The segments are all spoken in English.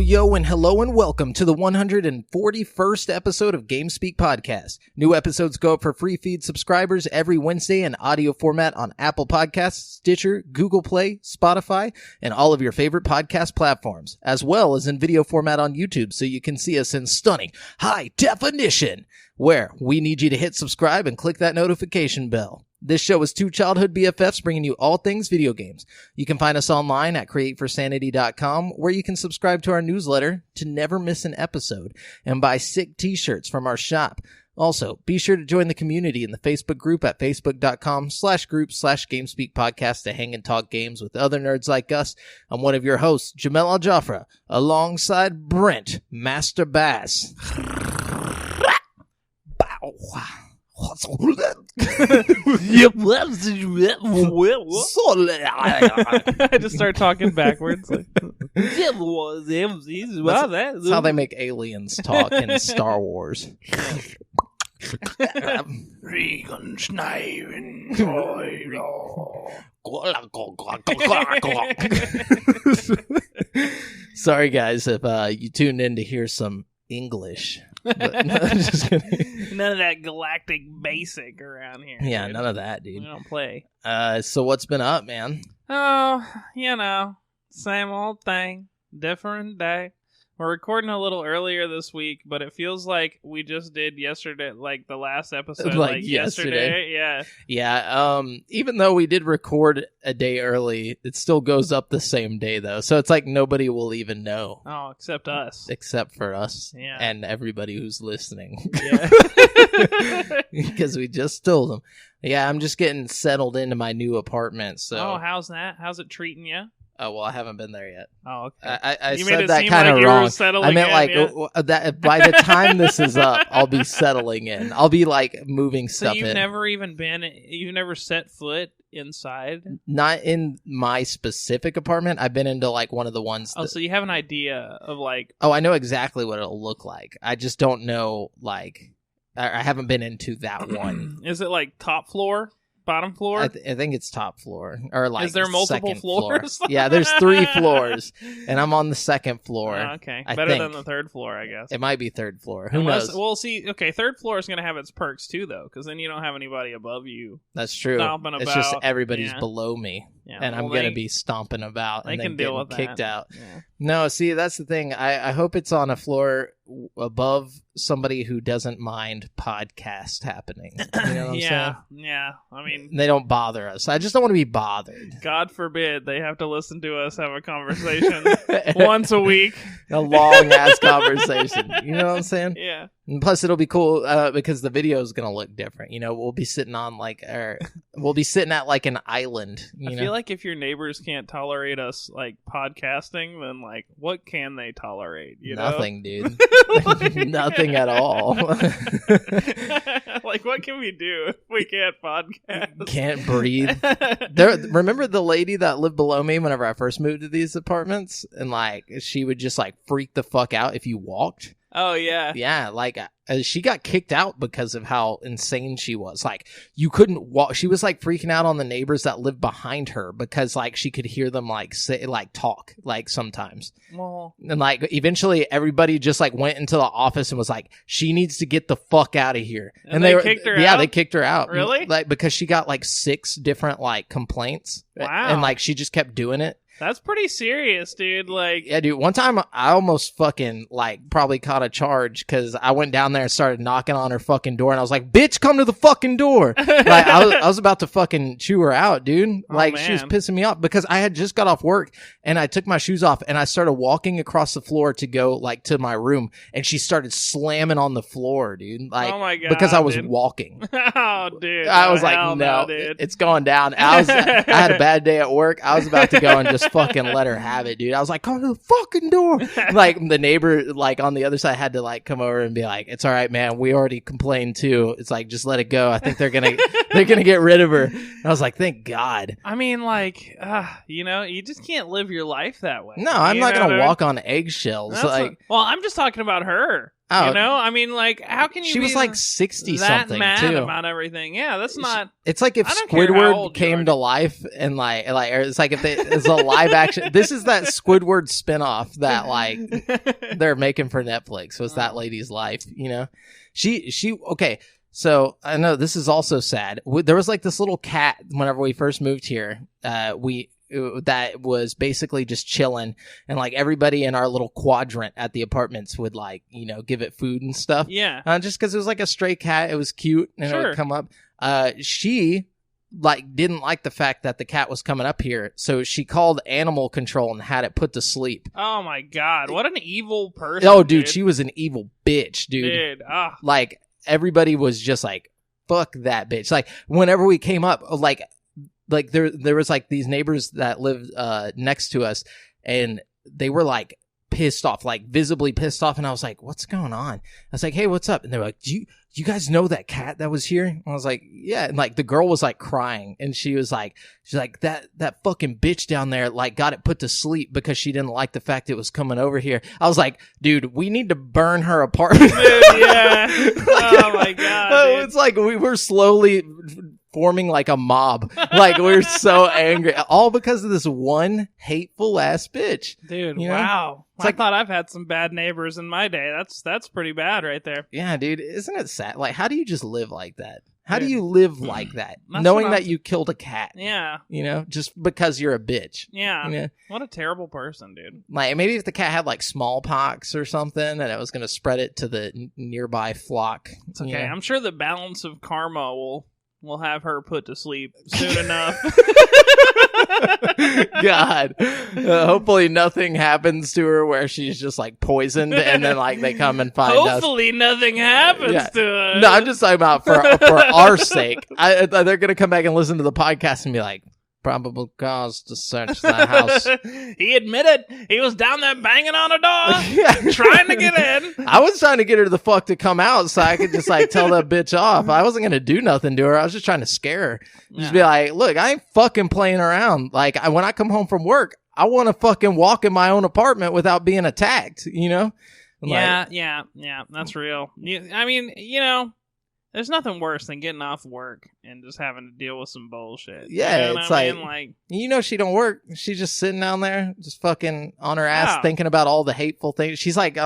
yo, and hello and welcome to the 141st episode of GameSpeak Podcast. New episodes go up for free feed subscribers every Wednesday in audio format on Apple Podcasts, Stitcher, Google Play, Spotify, and all of your favorite podcast platforms, as well as in video format on YouTube so you can see us in stunning high definition, where we need you to hit subscribe and click that notification bell. This show is two childhood BFFs bringing you all things video games. You can find us online at createforsanity.com, where you can subscribe to our newsletter to never miss an episode and buy sick t-shirts from our shop. Also, be sure to join the community in the Facebook group at facebook.com/group/GameSpeak Podcast to hang and talk games with other nerds like us. I'm one of your hosts, JAMAL Al-Jafra, alongside Brent, Master Bass. Bow. I just start talking backwards. Like, That's how they make aliens talk in Star Wars. Sorry guys if you tuned in to hear some English. But, no, just kidding. None of that galactic basic around here. Yeah, dude. none of that, dude. We don't play. So what's been up, man? Oh, same old thing, different day. We're recording a little earlier this week, but it feels like we just did yesterday, like the last episode, like yesterday. Yeah. Yeah. Even though we did record a day early, it still goes up the same day, though. So it's like nobody will even know. Oh, except us. Except for us. Yeah. And everybody who's listening. Yeah. Because we just told them. Yeah, I'm just getting settled into my new apartment. So. Oh, how's that? How's it treating you? Oh, well, I haven't been there yet. Oh, okay. I you said made it that seem kind of like wrong. You were settling I meant in, like yeah? that by the time this is up, I'll be settling in. I'll be like moving So stuff you've in. you've never set foot inside? Not in my specific apartment. I've been into like one of the ones. Oh, so you have an idea of like... Oh, I know exactly what it'll look like. I just don't know, like... I haven't been into that one. Is it like top floor? Bottom floor? I think it's top floor. Or like is there multiple second floors? Floor. Yeah, there's 3 floors. And I'm on the second floor. Oh, okay. Better than the third floor, I guess. It might be third floor. Who knows? Well, see, okay, third floor is going to have its perks too, though, because then you don't have anybody above you. That's true. Stomping It's about. just everybody's Yeah. below me. Yeah, and I'm going to be stomping about and then getting kicked out. Yeah. No, see, that's the thing. I hope it's on a floor above somebody who doesn't mind podcast happening. You know what I'm saying? Yeah. I mean, They don't bother us. I just don't want to be bothered. God forbid they have to listen to us have a conversation once a week. A long-ass conversation. You know what I'm saying? Yeah. And plus, it'll be cool because the video is going to look different. You know, we'll be sitting on we'll be sitting at like an island. I feel like if your neighbors can't tolerate us like podcasting, then like what can they tolerate? You Nothing, know? dude. Nothing at all. Like what can we do if we can't podcast? Can't breathe. Remember the lady that lived below me whenever I first moved to these apartments, and like she would just like freak the fuck out if you walked. Oh yeah. Yeah, like she got kicked out because of how insane she was. Like you couldn't walk. She was like freaking out on the neighbors that lived behind her because like she could hear them like say like talk like sometimes. Well, and like eventually everybody just like went into the office and was like, she needs to get the fuck out of here. And they kicked her out? Yeah, they kicked her out. Really? Like because she got like 6 different like complaints. Wow. And like she just kept doing it. That's pretty serious, dude. Like, yeah, dude. One time I almost fucking like probably caught a charge because I went down there and started knocking on her fucking door, and I was like, "Bitch, come to the fucking door!" Like I was about to fucking chew her out, dude. Like she was pissing me off because I had just got off work and I took my shoes off and I started walking across the floor to go like to my room, and she started slamming on the floor, dude. Like, oh my God, because I was dude. walking. Oh, dude. I was like, no, dude. it's going down. I had a bad day at work. I was about to go and just fucking let her have it, dude. I was like, come to the fucking door. Like the neighbor like on the other side had to like come over and be like, it's all right, man, we already complained too. It's like, just let it go. I think they're gonna get rid of her. And I was like, thank God. I mean, like you just can't live your life that way. No, I'm not gonna walk on eggshells. Like, well, I'm just talking about her. Oh, you know, I mean, like, how can you? She be was like 60 that something mad too about everything. Yeah, that's not. It's like if I don't care how Squidward old you came are. to life and like, or it's like if it's a live action. This is that Squidward spinoff that like they're making for Netflix. Was that lady's life? You know, she okay. So I know this is also sad. There was like this little cat whenever we first moved here. That was basically just chilling, and like everybody in our little quadrant at the apartments would like, you know, give it food and stuff. Yeah. Just because it was like a stray cat, it was cute, and it would come up. She like didn't like the fact that the cat was coming up here, so she called animal control and had it put to sleep. Oh my god, what an evil person! Oh, dude, she was an evil bitch, dude. Ah. Like everybody was just like, "Fuck that bitch!" Like whenever we came up, like there was like these neighbors that lived next to us, and they were like pissed off, like visibly pissed off, and I was like, what's going on? I was like, hey, what's up? And they were like, do you guys know that cat that was here? And I was like, yeah. And like the girl was like crying, and she's like that fucking bitch down there like got it put to sleep because she didn't like the fact it was coming over here. I was like, dude, we need to burn her apartment. Dude, yeah. Oh my god, dude. It's like we were slowly forming like a mob. Like we're so angry, all because of this one hateful ass bitch. Dude, you know? Wow. It's I like, thought I've had some bad neighbors in my day. That's pretty bad right there. Yeah, dude, isn't it sad? Like, how do you just live like that? How Dude. do you live like that, That's knowing what that you killed a cat? Yeah. You know, just because you're a bitch. Yeah. You know? What a terrible person, dude. Like maybe if the cat had like smallpox or something, and it was going to spread it to the nearby flock. It's okay. You know? I'm sure the balance of karma will have her put to sleep soon enough. God, hopefully nothing happens to her where she's just like poisoned, and then like they come and find us. Hopefully nothing happens to her. No, I'm just talking about for our sake. They're gonna come back and listen to the podcast and be like, probable cause to search the house. He admitted he was down there banging on a door, trying to get in. I was trying to get her the fuck to come out so I could just like tell that bitch off. I wasn't gonna do nothing to her. I was just trying to scare her. Just be like, look, I ain't fucking playing around. Like when I come home from work, I want to fucking walk in my own apartment without being attacked. You know? Yeah. That's real. I mean, you know. There's nothing worse than getting off work and just having to deal with some bullshit. Yeah, you know it's like you know, she don't work. She's just sitting down there, just fucking on her ass, thinking about all the hateful things. She's like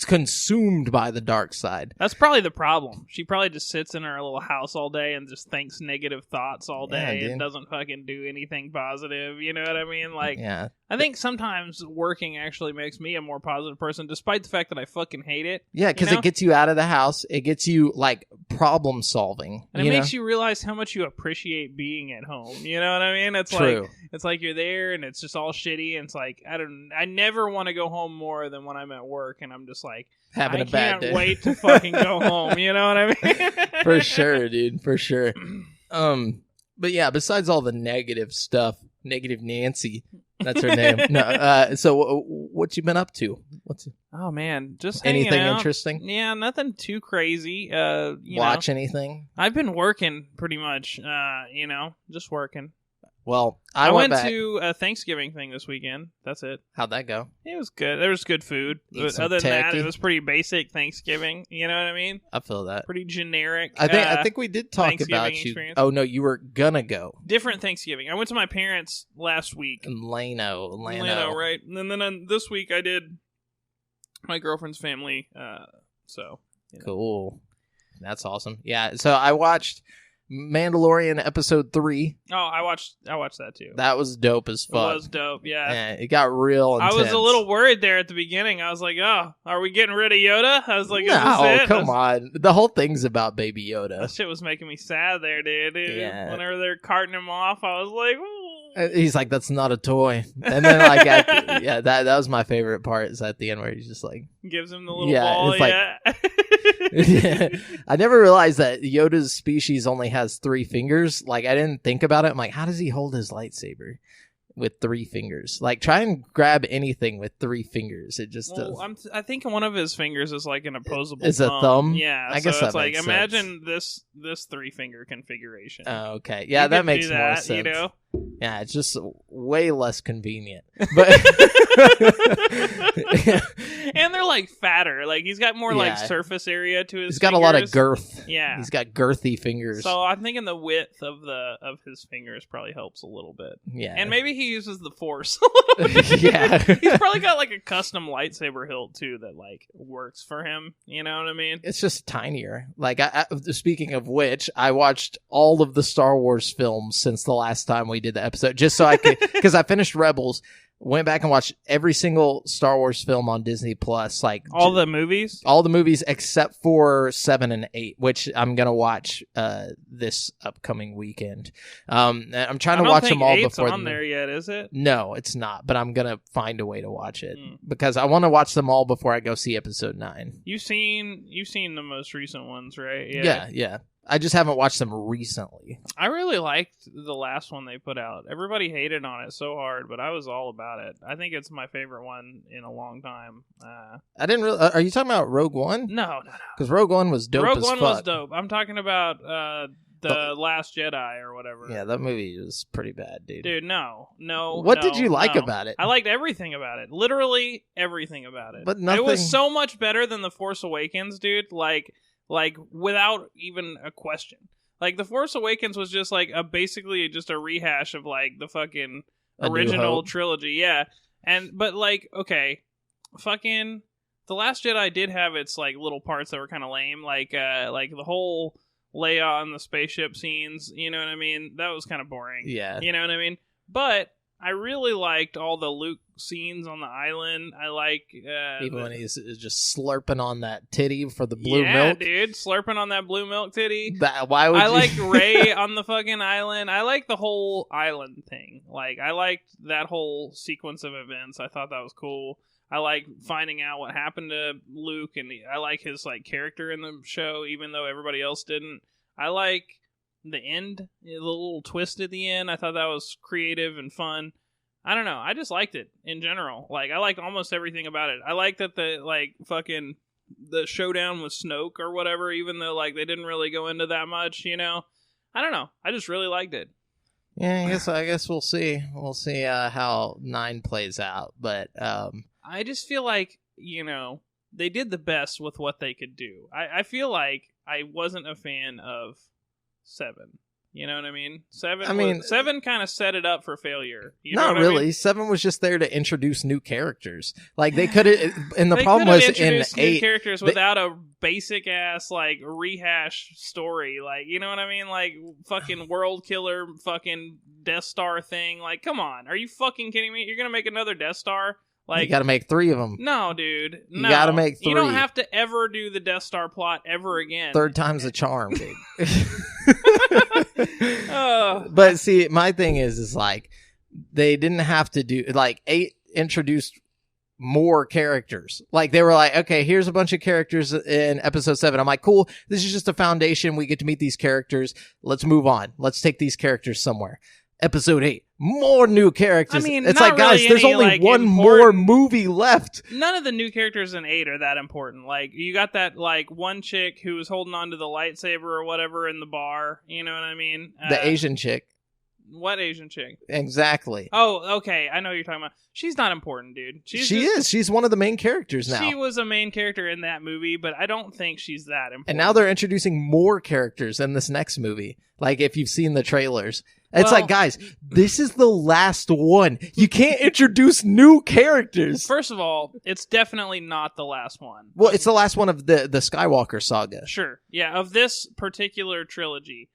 consumed by the dark side. That's probably the problem. She probably just sits in her little house all day and just thinks negative thoughts all day and doesn't fucking do anything positive. You know what I mean? Like, yeah. I think sometimes working actually makes me a more positive person, despite the fact that I fucking hate it. Yeah, because it gets you out of the house. It gets you like problem solving, and it makes you realize how much you appreciate being at home. You know what I mean? It's true. It's like you're there and it's just all shitty. And it's like I never want to go home more than when I'm at work, and I'm just like having a bad day. I can't wait to fucking go home. You know what I mean? For sure, dude. For sure. But yeah, besides all the negative stuff, Negative Nancy. That's her name. No. So what you been up to? Oh man, just anything out. Interesting? Yeah, nothing too crazy. Watch anything? I've been working pretty much. Just working. Well, I went to a Thanksgiving thing this weekend. That's it. How'd that go? It was good. There was good food. Other than that, it was pretty basic Thanksgiving. You know what I mean? I feel that. Pretty generic. I think we did talk about you. Experience. Oh no, you were gonna go. Different Thanksgiving. I went to my parents last week. In Lano, right? And then this week I did my girlfriend's family. So cool. That's awesome. Yeah. So I watched Mandalorian episode 3. Oh, I watched that too. That was dope as fuck. It was dope, yeah. It got real intense. I was a little worried there at the beginning. I was like, oh, are we getting rid of Yoda? I was like, come on. The whole thing's about Baby Yoda. That shit was making me sad there, dude. Yeah. Whenever they're carting him off, I was like, ooh. He's like, that's not a toy. And then like, that was my favorite part, is at the end where he's just like, gives him the little ball. It's like, I never realized that Yoda's species only has 3 fingers. Like, I didn't think about it. I'm like, how does he hold his lightsaber with 3 fingers? Like, try and grab anything with 3 fingers. It just does. I think one of his fingers is like an opposable Is a thumb? Yeah. I guess it's that like, makes imagine this 3-finger configuration. Oh, okay. Yeah, that makes more sense. You know? Yeah, it's just way less convenient. But and they're like fatter. Like he's got more like surface area to his. He's got a lot of girth. Yeah, he's got girthy fingers. So I'm thinking the width of his fingers probably helps a little bit. Yeah, and maybe he uses the Force a little bit. Yeah, he's probably got like a custom lightsaber hilt too that like works for him. You know what I mean? It's just tinier. Like, speaking of which, I watched all of the Star Wars films since the last time we did the episode, just so I could, because I finished Rebels, went back and watched every single Star Wars film on Disney Plus, like all the movies except for 7 and 8, which I'm gonna watch this upcoming weekend. I'm trying to watch them all before. On there yet, is it? No, it's not. But I'm gonna find a way to watch it because I want to watch them all before I go see Episode 9. You've seen the most recent ones, right? Yeah. I just haven't watched them recently. I really liked the last one they put out. Everybody hated on it so hard, but I was all about it. I think it's my favorite one in a long time. I didn't really... Are you talking about Rogue One? No. Because Rogue One was dope as fuck. Rogue One was dope. I'm talking about the Last Jedi or whatever. Yeah, that movie was pretty bad, dude. Dude, no. What did you like about it? I liked everything about it. Literally everything about it. But nothing... It was so much better than The Force Awakens, dude. Like without even a question. Like The Force Awakens was just like basically just a rehash of like the fucking original trilogy, yeah. But like, okay, fucking The Last Jedi did have its like little parts that were kind of lame, like the whole Leia on the spaceship scenes. You know what I mean? That was kind of boring. Yeah. You know what I mean? But I really liked all the Luke scenes on the island. I like even when he's just slurping on that titty for the blue milk. Yeah, dude, slurping on that blue milk titty. Why would I you... like Rey on the fucking island. I like the whole island thing. Like, I liked that whole sequence of events. I thought that was cool. I like finding out what happened to Luke, and I like his like character in the show, even though everybody else didn't. I like the end, the little twist at the end. I thought that was creative and fun. I don't know. I just liked it in general. Like, I liked almost everything about it. I liked that the showdown with Snoke or whatever, even though like they didn't really go into that much, you know. I don't know. I just really liked it. Yeah, I guess we'll see. We'll see how 9 plays out. But I just feel like, you know, they did the best with what they could do. I feel like I wasn't a fan of 7. You know what I mean? 7 kind of set it up for failure. You know not really. I mean? 7 was just there to introduce new characters. Like they could have, and the problem was in 8 new characters without a basic ass like rehash story. Like, you know what I mean? Like fucking world killer, fucking Death Star thing. Like, come on, are you fucking kidding me? You're gonna make another Death Star? Like, you gotta make 3 of them. No, dude. No. You gotta make 3. You don't have to ever do the Death Star plot ever again. 3rd time's a charm, dude. But see, my thing is like, they didn't have to do, like, 8 introduced more characters. Like, they were like, okay, here's a bunch of characters in episode 7. I'm like, cool, this is just a foundation. We get to meet these characters. Let's move on. Let's take these characters somewhere. Episode 8, more new characters. I mean, it's like, guys, really there's only one more movie left. None of the new characters in 8 are that important. Like, you got that, like, one chick who was holding on to the lightsaber or whatever in the bar. You know what I mean? The Asian chick. What Asian chick? Exactly. Oh, okay. I know what you're talking about. She's not important, dude. She is. She's one of the main characters now. She was a main character in that movie, but I don't think she's that important. And now they're introducing more characters in this next movie. Like, if you've seen the trailers. It's like, guys, this is the last one. You can't introduce new characters. First of all, it's definitely not the last one. Well, it's the last one of the Skywalker saga. Sure. Yeah, of this particular trilogy.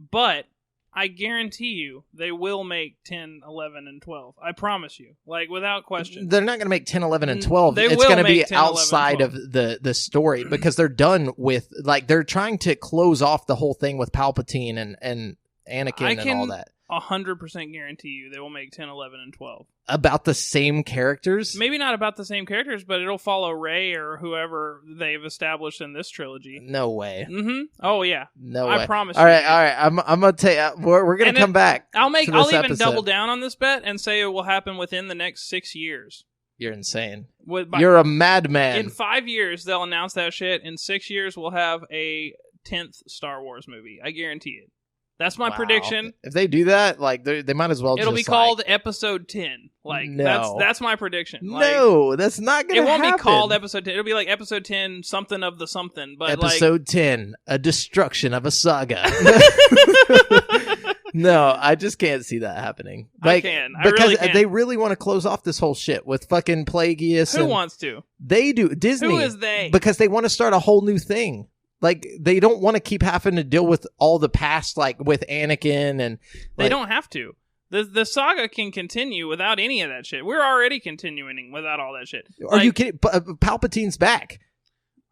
But I guarantee you they will make 10, 11, and 12. I promise you. Like, without question. They're not going to make 10, 11, and 12. It's going to be 10, outside 11, of the story because they're done with, like, they're trying to close off the whole thing with Palpatine and Anakin and all that. 100% guarantee you they will make 10, 11, and 12. About the same characters? Maybe not about the same characters, but it'll follow Rey or whoever they've established in this trilogy. No way. Mm-hmm. Oh, yeah. No way. I promise all right. I'm going to tell you, we're going to come back. I'll even double down on this bet and say it will happen within the next 6 years. You're insane. You're a madman. In 5 years, they'll announce that shit. In 6 years, we'll have a 10th Star Wars movie. I guarantee it. That's my prediction. If they do that, like they might as well. It'll be called Episode 10. Like no. that's my prediction. No, that's not gonna. It won't happen. be called Episode 10. It'll be like Episode 10, something of the something. But Episode 10, a destruction of a saga. No, I just can't see that happening. Like, I really can. They really want to close off this whole shit with fucking Plagueis. Who wants to? They do. Disney. Who is they? Because they want to start a whole new thing. Like, they don't want to keep having to deal with all the past, like, with Anakin and... They don't have to. The saga can continue without any of that shit. We're already continuing without all that shit. Are you kidding? Palpatine's back.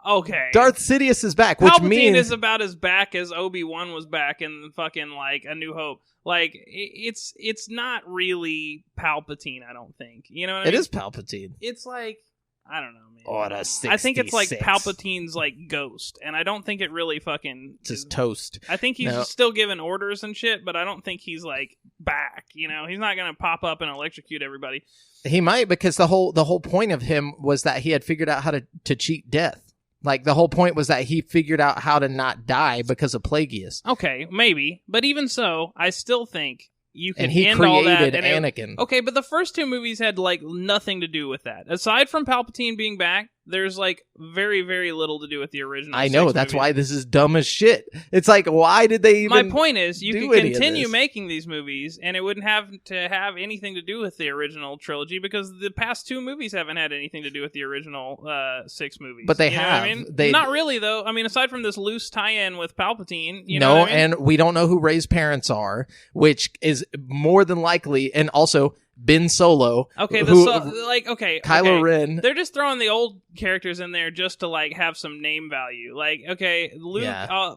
Okay. Darth Sidious is back, Palpatine which means... is about as back as Obi-Wan was back in fucking, like, A New Hope. Like, it's not really Palpatine, I don't think. You know what I mean? It is Palpatine. It's like... I don't know, man. Order 66. I think it's like Palpatine's like ghost, and I don't think it really fucking just toast. I think he's still giving orders and shit, but I don't think he's like back. You know, he's not gonna pop up and electrocute everybody. He might, because the whole point of him was that he had figured out how to cheat death. Like, the whole point was that he figured out how to not die because of Plagueis. Okay, maybe, but even so, I still think. You can and he end created all that, Anakin. Okay, but the first two movies had like nothing to do with that. Aside from Palpatine being back, there's like very, very little to do with the original. I know, that's why this is dumb as shit. It's like, why did they even... My point is, you could continue making these movies, and it wouldn't have to have anything to do with the original trilogy, because the past two movies haven't had anything to do with the original 6 movies. But they you have. Know what I mean? Not really, though. I mean, aside from this loose tie-in with Palpatine, you know what I mean? And we don't know who Rey's parents are, which is more than likely, and also... Ben Solo. Okay, Kylo Ren. They're just throwing the old characters in there just to like have some name value. Like, okay, Luke,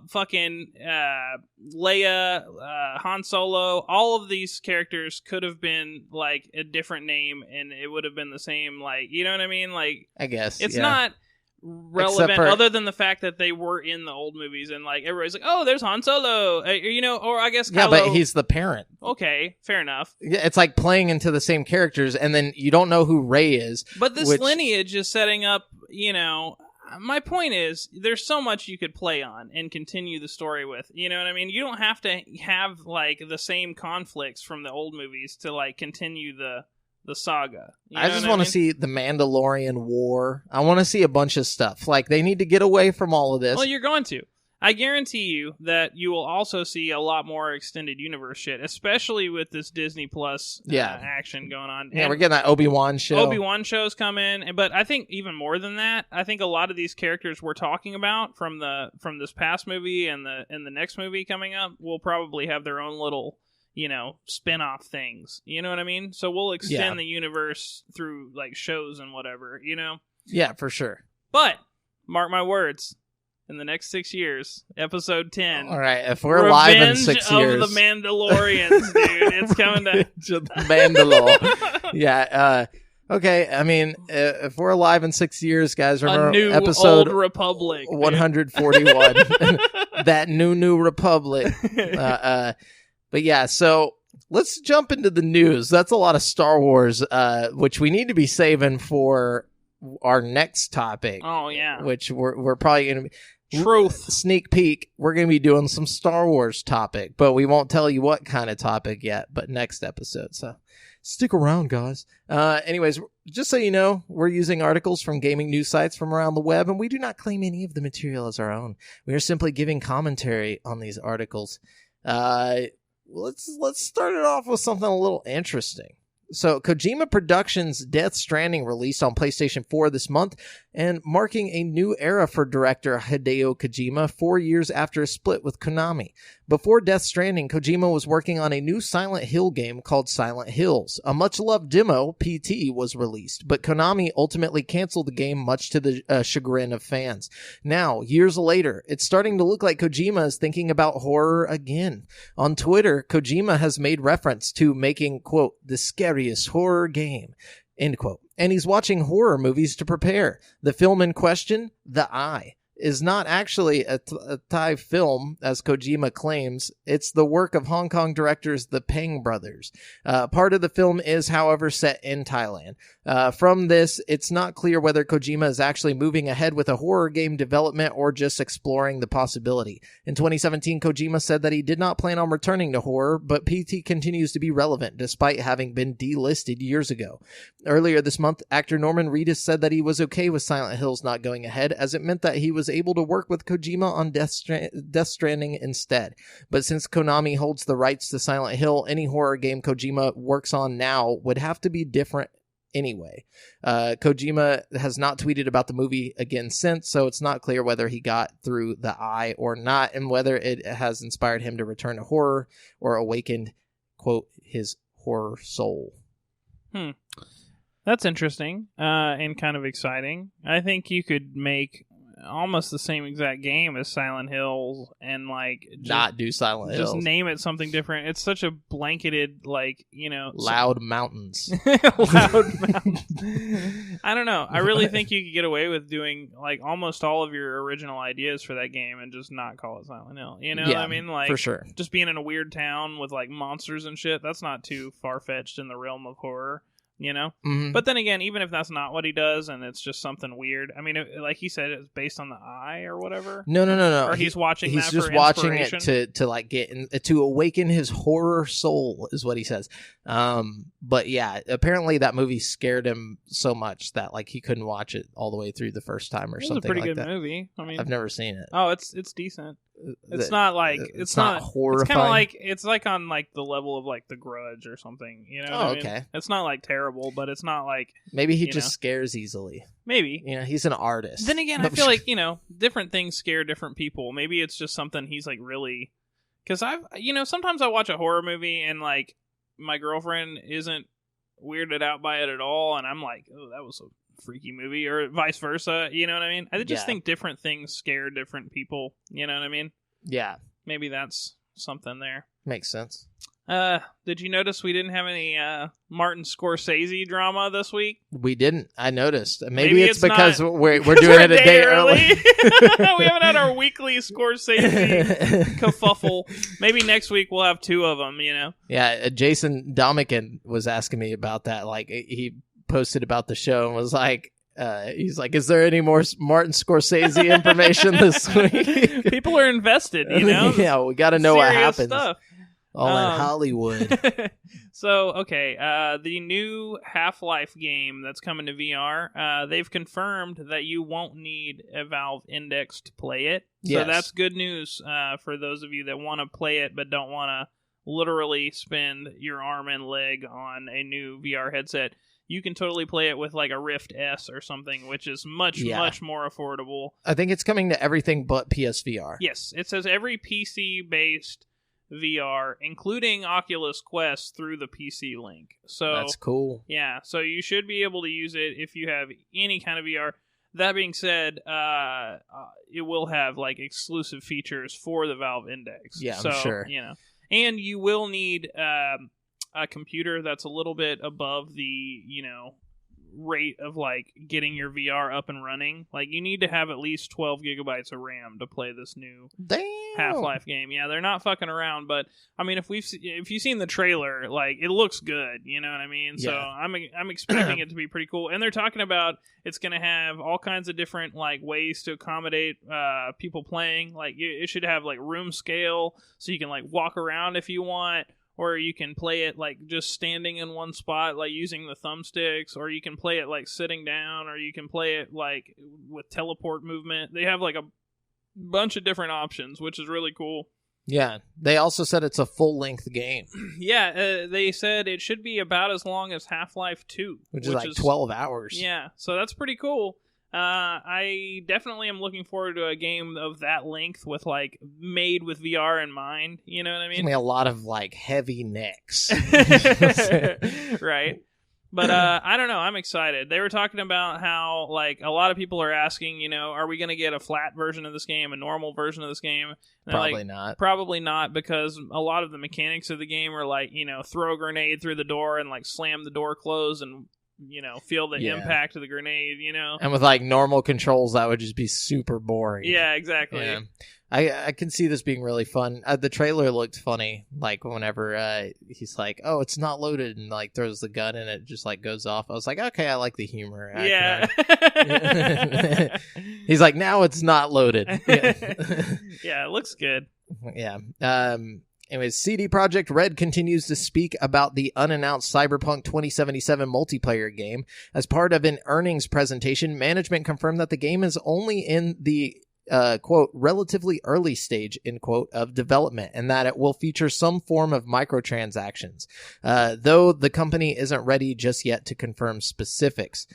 fucking Leia, Han Solo. All of these characters could have been like a different name, and it would have been the same. Like, you know what I mean? Like, I guess it's not relevant other than the fact that they were in the old movies, and like everybody's like, oh, there's Han Solo, you know, or I guess Kylo. But he's the parent. Okay, fair enough. Yeah, it's like playing into the same characters, and then you don't know who Rey is. But this lineage is setting up, you know. My point is, there's so much you could play on and continue the story with. You know what I mean? You don't have to have like the same conflicts from the old movies to like continue the saga. You know I just want to see the Mandalorian War. I want to see a bunch of stuff. Like, they need to get away from all of this. Well, you're going to. I guarantee you that you will also see a lot more extended universe shit, especially with this Disney Plus action going on. Yeah, we're getting that Obi-Wan show. Obi-Wan shows come in, but I think even more than that, I think a lot of these characters we're talking about from this past movie and the next movie coming up will probably have their own little, you know, spin-off things. You know what I mean? So we'll extend the universe through like shows and whatever, you know? Yeah, for sure. But mark my words, in the next 6 years, episode 10. All right, if we're alive in 6 years. Revenge of the Mandalorians, dude. It's coming to... Revenge of the Mandalore. Yeah, okay, I mean, if we're alive in 6 years, guys, remember episode Old Republic, 141. That new Republic. But yeah, so let's jump into the news. That's a lot of Star Wars, which we need to be saving for our next topic. Oh, yeah. Which we're probably going to be... Truth. Sneak peek, we're going to be doing some Star Wars topic, but we won't tell you what kind of topic yet, but next episode, so stick around, guys. Anyways, just so you know, we're using articles from gaming news sites from around the web, and we do not claim any of the material as our own. We are simply giving commentary on these articles. Let's start it off with something a little interesting. So, Kojima Productions' Death Stranding released on PlayStation 4 this month, and marking a new era for director Hideo Kojima 4 years after a split with Konami. Before Death Stranding, Kojima was working on a new Silent Hill game called Silent Hills. A much-loved demo, PT, was released, but Konami ultimately canceled the game much to the chagrin of fans. Now, years later, it's starting to look like Kojima is thinking about horror again. On Twitter, Kojima has made reference to making, quote, the scariest horror game, end quote. And he's watching horror movies to prepare. The film in question, The Eye. is not actually a Thai film, as Kojima claims. It's the work of Hong Kong directors the Peng brothers. Part of the film is, however, set in Thailand. From this, it's not clear whether Kojima is actually moving ahead with a horror game development or just exploring the possibility. In 2017, Kojima said that he did not plan on returning to horror, but PT continues to be relevant despite having been delisted years ago. Earlier this month, actor Norman Reedus said that he was okay with Silent Hills not going ahead, as it meant that he was able to work with Kojima on Death Stranding instead. But since Konami holds the rights to Silent Hill, any horror game Kojima works on now would have to be different anyway. Kojima has not tweeted about the movie again since, so it's not clear whether he got through the eye or not, and whether it has inspired him to return to horror or awakened, quote, his horror soul. That's interesting and kind of exciting. I think you could make almost the same exact game as Silent Hills and not do Silent Hills. Just name it something different. It's such a blanketed, loud mountains. Loud mountains. I don't know. I really think you could get away with doing almost all of your original ideas for that game and just not call it Silent Hill. You know what I mean? For sure. Just being in a weird town with monsters and shit. That's not too far fetched in the realm of horror. Mm-hmm. But then again, even if that's not what he does and it's just something weird, I mean, like he said, it's based on the eye or whatever. No. Or he's watching he's that just for watching inspiration. it to get in, to awaken his horror soul is what he says. But yeah, apparently that movie scared him so much that he couldn't watch it all the way through the first time or something like that. It's a pretty good movie. I mean, I've never seen it. Oh, it's decent. It's not it's not horrifying. It's kind of it's on the level of The Grudge or something. You know? What I mean? Okay. It's not terrible, but it's not maybe he just scares easily. Maybe. He's an artist. Then again, I feel different things scare different people. Maybe it's just something he's really. Because sometimes I watch a horror movie and my girlfriend isn't weirded out by it at all, and I'm like, oh, that was a freaky movie, or vice versa. You know what I mean? I just think different things scare different people. You know what I mean? Yeah. Maybe that's something there. Makes sense. Did you notice we didn't have any Martin Scorsese drama this week? We didn't. I noticed. Maybe it's because we're doing it a day early. We haven't had our weekly Scorsese kerfuffle. Maybe next week we'll have two of them. Yeah. Jason Domican was asking me about that. He posted about the show and was he's like, is there any more Martin Scorsese information this week? People are invested, Yeah, we got to know what happens. Stuff. All in Hollywood. So, okay, the new Half-Life game that's coming to VR, they've confirmed that you won't need a Valve Index to play it. So that's good news for those of you that want to play it but don't want to literally spend your arm and leg on a new VR headset. You can totally play it with a Rift S or something, which is much more affordable. I think it's coming to everything but PSVR. Yes, it says every PC-based VR, including Oculus Quest, through the PC link. So that's cool. Yeah, so you should be able to use it if you have any kind of VR. That being said, it will have exclusive features for the Valve Index. Yeah, I'm sure. And you will need a computer that's a little bit above the rate of getting your VR up and running. You need to have at least 12 gigabytes of RAM to play this new Half-Life game. Yeah, they're not fucking around, but I mean, if you've seen the trailer, it looks good. You know what I mean? Yeah. So I'm expecting it to be pretty cool. And they're talking about it's going to have all kinds of different ways to accommodate people playing. It should have room scale, so you can walk around if you want. Or you can play it just standing in one spot, using the thumbsticks, or you can play it sitting down, or you can play it with teleport movement. They have a bunch of different options, which is really cool. Yeah, they also said it's a full-length game. Yeah, they said it should be about as long as Half-Life 2. Which is 12 hours. Yeah, so that's pretty cool. I definitely am looking forward to a game of that length with made with VR in mind. You know what I mean? It's gonna be a lot of heavy necks. Right. But I don't know. I'm excited. They were talking about how a lot of people are asking, are we going to get a flat version of this game, a normal version of this game? And probably not. Probably not, because a lot of the mechanics of the game are throw a grenade through the door and slam the door closed and feel the impact of the grenade, And with like normal controls, that would just be super boring. Yeah, exactly. Yeah. I can see this being really fun. The trailer looked funny, like whenever he's like, "Oh, it's not loaded," and like throws the gun and it just like goes off. I was like, "Okay, I like the humor." Yeah. He's like, "Now it's not loaded." Yeah, it looks good. Yeah. Anyways, CD Projekt Red continues to speak about the unannounced Cyberpunk 2077 multiplayer game. As part of an earnings presentation, management confirmed that the game is only in the quote, relatively early stage, end quote, of development, and that it will feature some form of microtransactions, though the company isn't ready just yet to confirm specifics.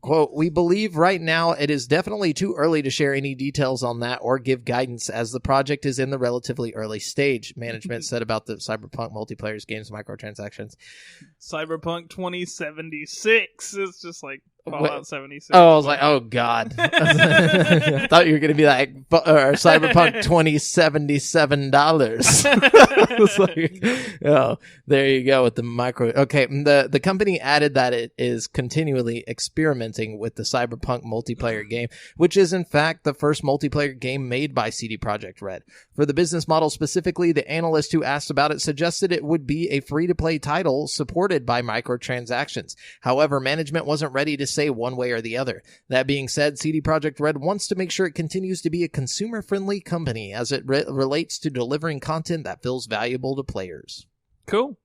Quote, "We believe right now it is definitely too early to share any details on that or give guidance as the project is in the relatively early stage," management said about the Cyberpunk multiplayer's games microtransactions. Cyberpunk 2076 is just like Fallout 76. Oh, I was like, oh god. I thought you were going to be like, Cyberpunk $2077. I was like, oh, there you go with the micro. Okay, the company added that it is continually experimenting with the Cyberpunk multiplayer game, which is in fact the first multiplayer game made by CD Projekt Red. For the business model specifically, the analyst who asked about it suggested it would be a free-to-play title supported by microtransactions. However, management wasn't ready to say one way or the other. That being said, CD Projekt Red wants to make sure it continues to be a consumer-friendly company as it relates to delivering content that feels valuable to players. Cool.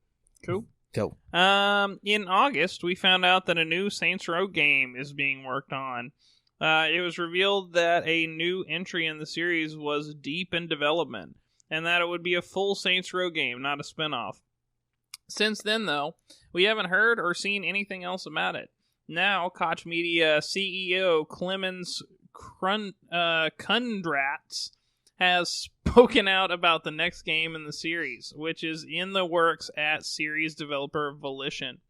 Go. In August, we found out that a new Saints Row game is being worked on. It was revealed that a new entry in the series was deep in development, and that it would be a full Saints Row game, not a spinoff. Since then, though, we haven't heard or seen anything else about it. Now, Koch Media CEO Clemens Kundratz has spoken out about the next game in the series, which is in the works at series developer Volition.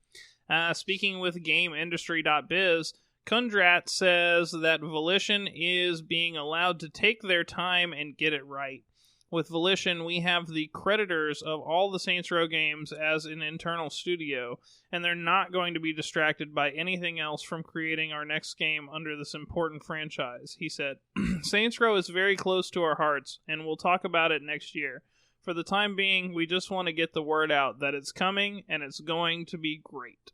Speaking with GameIndustry.biz, Kundratz says that Volition is being allowed to take their time and get it right. With Volition, we have the creditors of all the Saints Row games as an internal studio, and they're not going to be distracted by anything else from creating our next game under this important franchise, he said. Saints Row is very close to our hearts, and we'll talk about it next year. For the time being, we just want to get the word out that it's coming, and it's going to be great.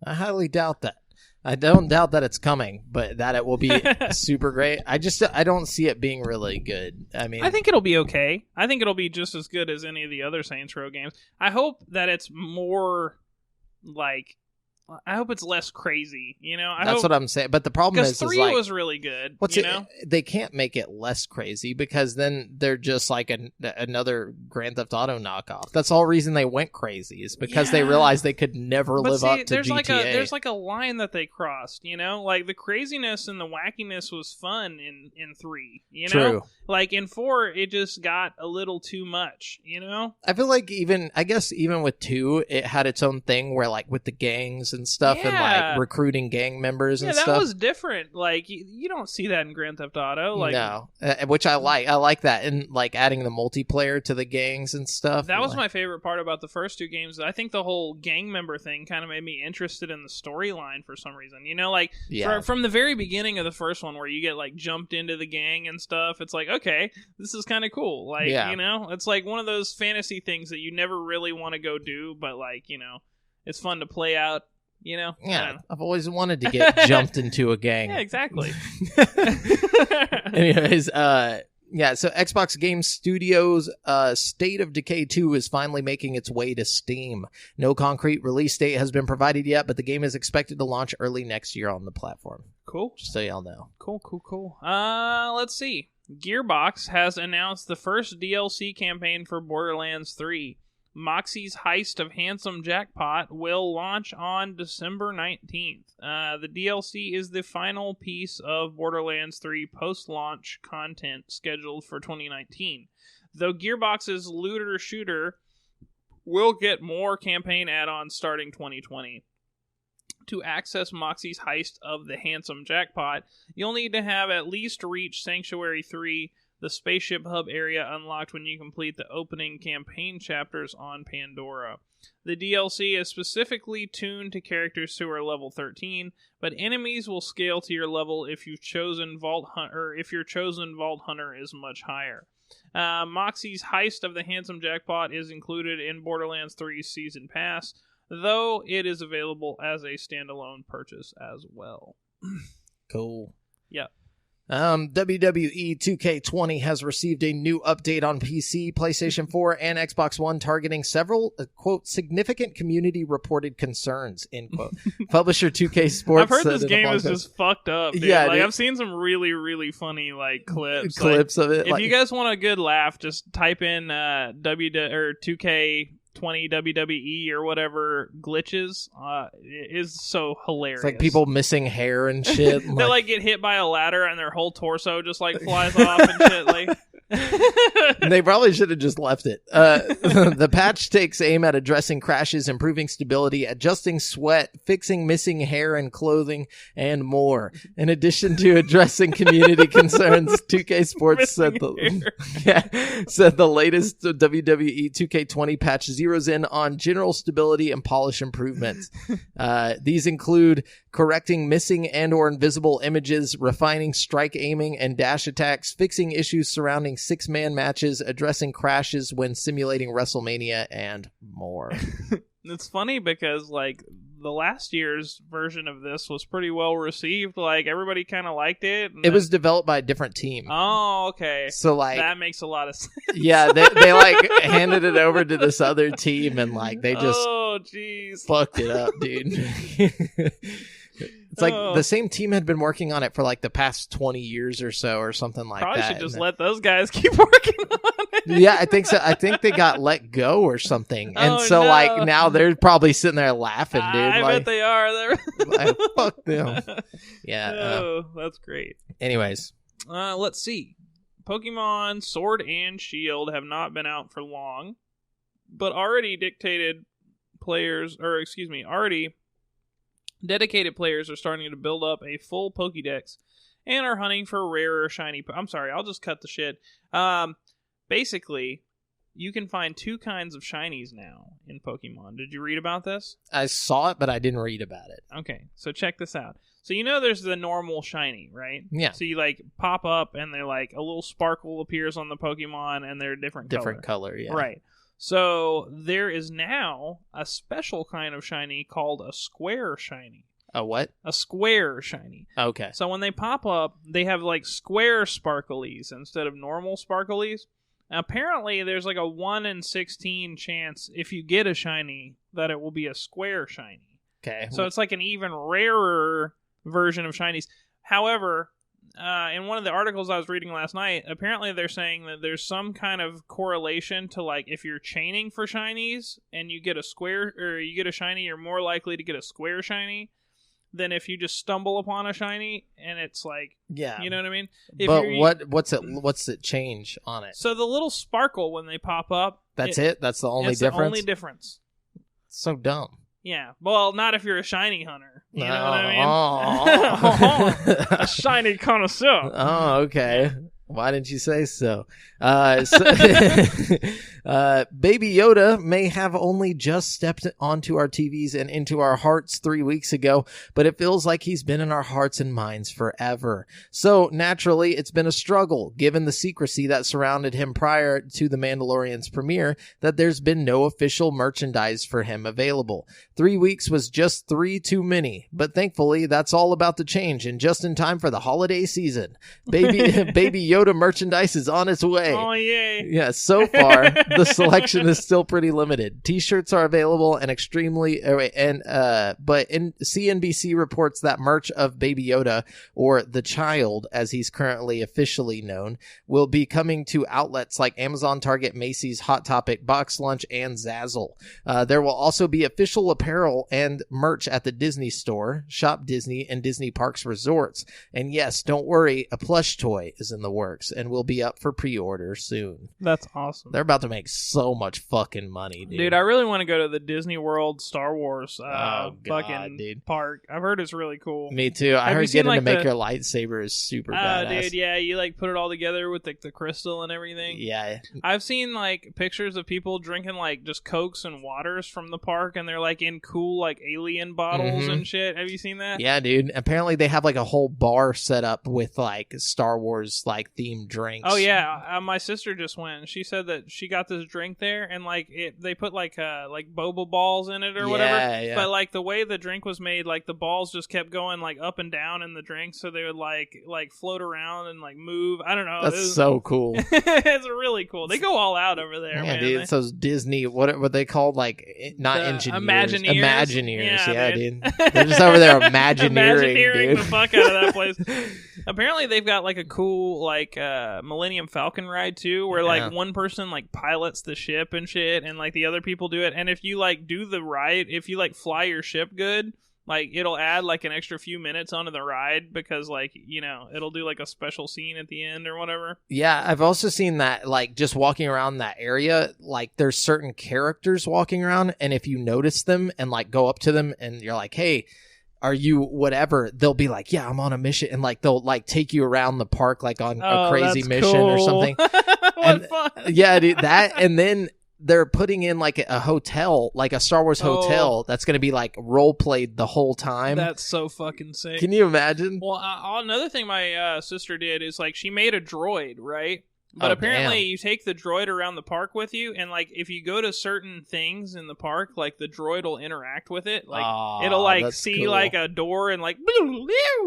I highly doubt that. I don't doubt that it's coming, but that it will be super great. I don't see it being really good. I mean, I think it'll be okay. I think it'll be just as good as any of the other Saints Row games. I hope that it's more like, I hope it's less crazy, That's what I'm saying. But the problem is 3 like, was really good. They can't make it less crazy because then they're just like another Grand Theft Auto knockoff. That's the whole reason they went crazy is because they realized they could never live up to GTA. There's like a line that they crossed, Like the craziness and the wackiness was fun in 3, True. Like in 4, it just got a little too much, I feel like even with 2, it had its own thing where like with the gangs and stuff and like recruiting gang members and stuff. Yeah, that was different. Like you don't see that in Grand Theft Auto. Like, no, which I like. I like that, and like adding the multiplayer to the gangs and stuff. That was my favorite part about the first 2 games. I think the whole gang member thing kind of made me interested in the storyline for some reason. From the very beginning of the first one, where you get like jumped into the gang and stuff. It's like, okay, this is kind of cool. Like, it's like one of those fantasy things that you never really want to go do, but like, it's fun to play out. Yeah, I've always wanted to get jumped into a gang. Yeah, exactly. Anyways, so Xbox Game Studios' State of Decay 2 is finally making its way to Steam. No concrete release date has been provided yet, but the game is expected to launch early next year on the platform. Cool. Just so y'all know. Cool. Let's see. Gearbox has announced the first DLC campaign for Borderlands 3. Moxie's Heist of Handsome Jackpot will launch on December 19th. The DLC is the final piece of Borderlands 3 post-launch content scheduled for 2019. Though Gearbox's looter shooter will get more campaign add-ons starting 2020. To access Moxie's Heist of the Handsome Jackpot, you'll need to have at least reached Sanctuary 3, the spaceship hub area unlocked when you complete the opening campaign chapters on Pandora. The DLC is specifically tuned to characters who are level 13, but enemies will scale to your level if your chosen Vault Hunter is much higher. Moxie's Heist of the Handsome Jackpot is included in Borderlands 3's Season Pass, though it is available as a standalone purchase as well. Cool. Yep. WWE 2K20 has received a new update on PC, PlayStation 4, and Xbox One targeting several, quote, significant community reported concerns, end quote. Publisher 2K Sports. I've heard this game is just fucked up, dude. Yeah, like, I've seen some really, really funny clips. Of it. If you guys want a good laugh, just type in 2K20 WWE or whatever glitches. It is so hilarious. It's like people missing hair and shit. They get hit by a ladder and their whole torso just flies off and shit. They probably should have just left it. The patch takes aim at addressing crashes, improving stability, adjusting sweat, fixing missing hair and clothing, and more. In addition to addressing community concerns, 2K Sports said the latest WWE 2K20 patch zeroes in on general stability and polish improvements. These include correcting missing and or invisible images, refining strike aiming and dash attacks, fixing issues surrounding 6-man matches, addressing crashes when simulating WrestleMania, and more. It's funny because the last year's version of this was pretty well received. Everybody kind of liked it. It was developed by a different team. Oh, okay. So that makes a lot of sense. Yeah, they handed it over to this other team and they just fucked it up, dude. It's the same team had been working on it for the past 20 years or so or something like Probably that. Should just let those guys keep working on it. Yeah, I think so. I think they got let go or something. And now they're probably sitting there laughing, dude. I bet they are. Fuck them. Yeah. That's great. Anyways. Let's see. Pokemon Sword and Shield have not been out for long, but dedicated players are starting to build up a full Pokédex and are hunting for rarer shiny... I'm sorry, I'll just cut the shit. Basically, you can find 2 kinds of shinies now in Pokemon. Did you read about this? I saw it, but I didn't read about it. Okay, so check this out. So there's the normal shiny, right? Yeah. So you pop up and they're a little sparkle appears on the Pokemon and they're a different color, yeah. Right. So there is now a special kind of shiny called a square shiny. A what? A square shiny. Okay. So when they pop up, they have square sparklies instead of normal sparklies. Apparently, there's a 1 in 16 chance if you get a shiny that it will be a square shiny. Okay. So it's an even rarer version of shinies. However, in one of the articles I was reading last night, apparently they're saying that there's some kind of correlation to if you're chaining for shinies and you get a square or you get a shiny, you're more likely to get a square shiny than if you just stumble upon a shiny and it's yeah, you know what I mean? What's it change on it? So the little sparkle when they pop up. That's it? That's the only difference? It's the only difference. So dumb. Yeah. Well, not if you're a shiny hunter. You know what I mean? A shiny connoisseur. Oh, okay. Why didn't you say so? Baby Yoda may have only just stepped onto our TVs and into our hearts 3 weeks ago, but it feels like he's been in our hearts and minds forever. So, naturally, it's been a struggle, given the secrecy that surrounded him prior to The Mandalorian's premiere, that there's been no official merchandise for him available. 3 weeks was just 3 too many, but thankfully, that's all about to change, and just in time for the holiday season. Baby Yoda merchandise is on its way. Oh, yay. Yeah, so far, the selection is still pretty limited. T-shirts are available and but CNBC reports that merch of Baby Yoda, or the child, as he's currently officially known, will be coming to outlets like Amazon, Target, Macy's, Hot Topic, Box Lunch, and Zazzle. There will also be official apparel and merch at the Disney Store, Shop Disney, and Disney Parks Resorts. And yes, don't worry, a plush toy is in the works. works and will be up for pre-order soon. That's awesome. They're about to make so much fucking money, dude. Dude, I really want to go to the Disney World Star Wars dude. park. I've heard it's really cool. Me too. I heard getting to make your lightsaber is super badass. Dude, yeah, you like put it all together with the crystal and everything. Yeah. I've seen like pictures of people drinking like just Cokes and waters from the park, and they're like in cool like alien bottles and shit. Have you seen that? Yeah, dude. Apparently they have like a whole bar set up with like Star Wars like themed drinks. Oh yeah, my sister just went. And she said that she got this drink there, and like they put like boba balls in it or whatever. Yeah. But like the way the drink was made, like the balls just kept going like up and down in the drink, so they would like float around and like move. I don't know. That's so cool. It's really cool. They go all out over there. Yeah, man. dude. It's those Disney what they called like not engineers, Imagineers. Yeah, dude. They're just over there Imagineering the fuck out of that place. Apparently they've got like a cool like Millennium Falcon ride too, where like one person like pilots the ship and shit, and like the other people do it. And if you like do the ride, if you like fly your ship good, like it'll add like an extra few minutes onto the ride, because like, you know, it'll do like a special scene at the end or whatever. Yeah, I've also seen that like just walking around that area, like there's certain characters walking around, and if you notice them and like go up to them and you're like, hey, are you whatever, they'll be like, yeah, I'm on a mission, and like they'll like take you around the park like on a crazy mission or something. What fun. Yeah, dude, that, and then they're putting in like a hotel, like a Star Wars hotel that's going to be like role played the whole time. That's so fucking sick. Can you imagine? Well, another thing my sister did is like she made a droid, right? But apparently you take the droid around the park with you, and like if you go to certain things in the park, like the droid will interact with it. Like it'll like see cool. like a door and like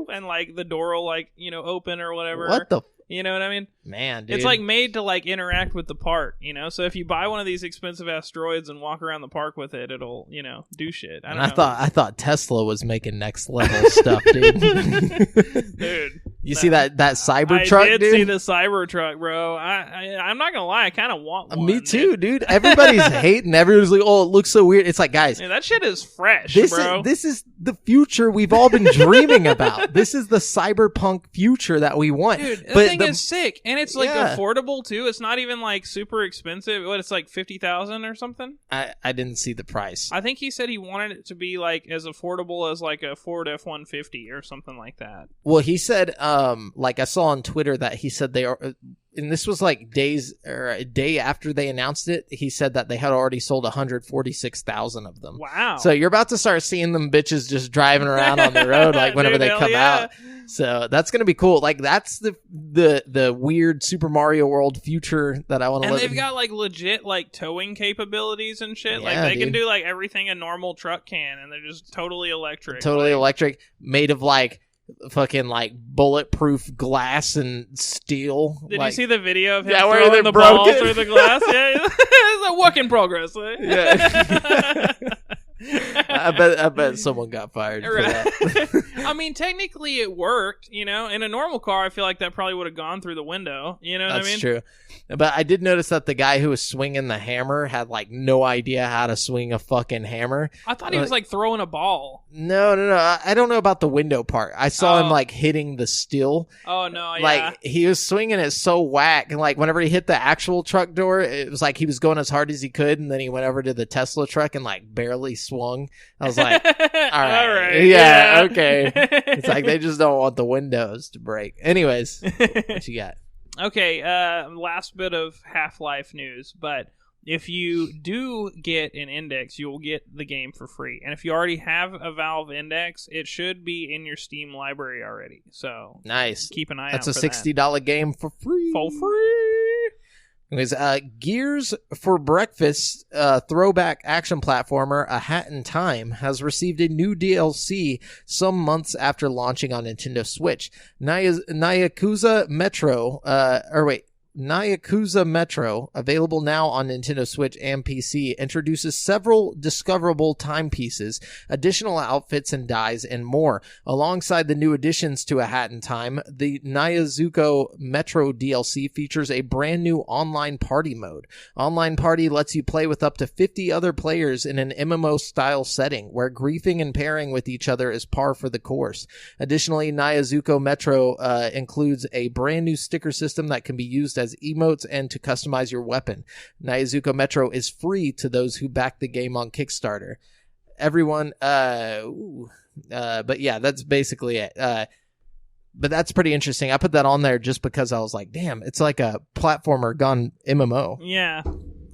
and like the door will like, you know, open or whatever. What the You know what I mean? Man, dude. It's like made to like interact with the park, you know? So if you buy one of these expensive ass droids and walk around the park with it, it'll, you know, do shit. I thought Tesla was making next level stuff, dude. Dude. You see that Cybertruck, dude? I did see the Cybertruck, bro. I'm not gonna lie, I kind of want one. Me too, dude. Everybody's hating. Everyone's like, oh, it looks so weird. It's like, guys. Yeah, that shit is fresh, bro. This is the future we've all been dreaming about. This is the cyberpunk future that we want. Dude, the thing is sick. And it's like affordable too. It's not even like super expensive. What, it's like $50,000 or something? I didn't see the price. I think he said he wanted it to be like as affordable as like a Ford F-150 or something like that. Well, he said, like I saw on Twitter that he said they are, and this was like a day after they announced it. He said that they had already sold 146,000 of them. Wow! So you're about to start seeing them bitches just driving around on the road, like whenever they come out. So that's gonna be cool. Like that's the weird Super Mario World future that I want to. And they've got like legit like towing capabilities and shit. Yeah, like they can do like everything a normal truck can, and they're just totally electric. Totally electric, made of like fucking like bulletproof glass and steel. Did you see the video of him where throwing the ball through the glass? Yeah, it's a work in progress. Eh? Yeah. I bet someone got fired for that. I mean, technically it worked, you know. In a normal car, I feel like that probably would have gone through the window. You know what I mean? That's true. But I did notice that the guy who was swinging the hammer had like no idea how to swing a fucking hammer. I thought he was like throwing a ball. No. I don't know about the window part. I saw him like hitting the steel. Oh no! Yeah. Like he was swinging it so whack, and like whenever he hit the actual truck door, it was like he was going as hard as he could, and then he went over to the Tesla truck and like barely swung. I was like, all right. Yeah, okay. It's like they just don't want the windows to break. Anyways, what you got? Okay, last bit of Half-Life news, but if you do get an Index, you will get the game for free. And if you already have a Valve Index, it should be in your Steam library already. So nice. Keep an eye out for that. That's a $60 game for free. For free. Anyways, Gears for Breakfast throwback action platformer A Hat in Time has received a new DLC some months after launching on Nintendo Switch. Yakuza Yakuza Metro, available now on Nintendo Switch and PC, introduces several discoverable timepieces, additional outfits and dyes, and more. Alongside the new additions to A Hat in Time, the Nyazuko Metro DLC features a brand new online party mode. Online Party lets you play with up to 50 other players in an MMO-style setting, where griefing and pairing with each other is par for the course. Additionally, Nyazuko Metro includes a brand new sticker system that can be used as emotes and to customize your weapon. Nyazuko Metro is free to those who back the game on Kickstarter. Everyone, but yeah, that's basically it. But that's pretty interesting. I put that on there just because I was like, damn, it's like a platformer gone MMO. Yeah,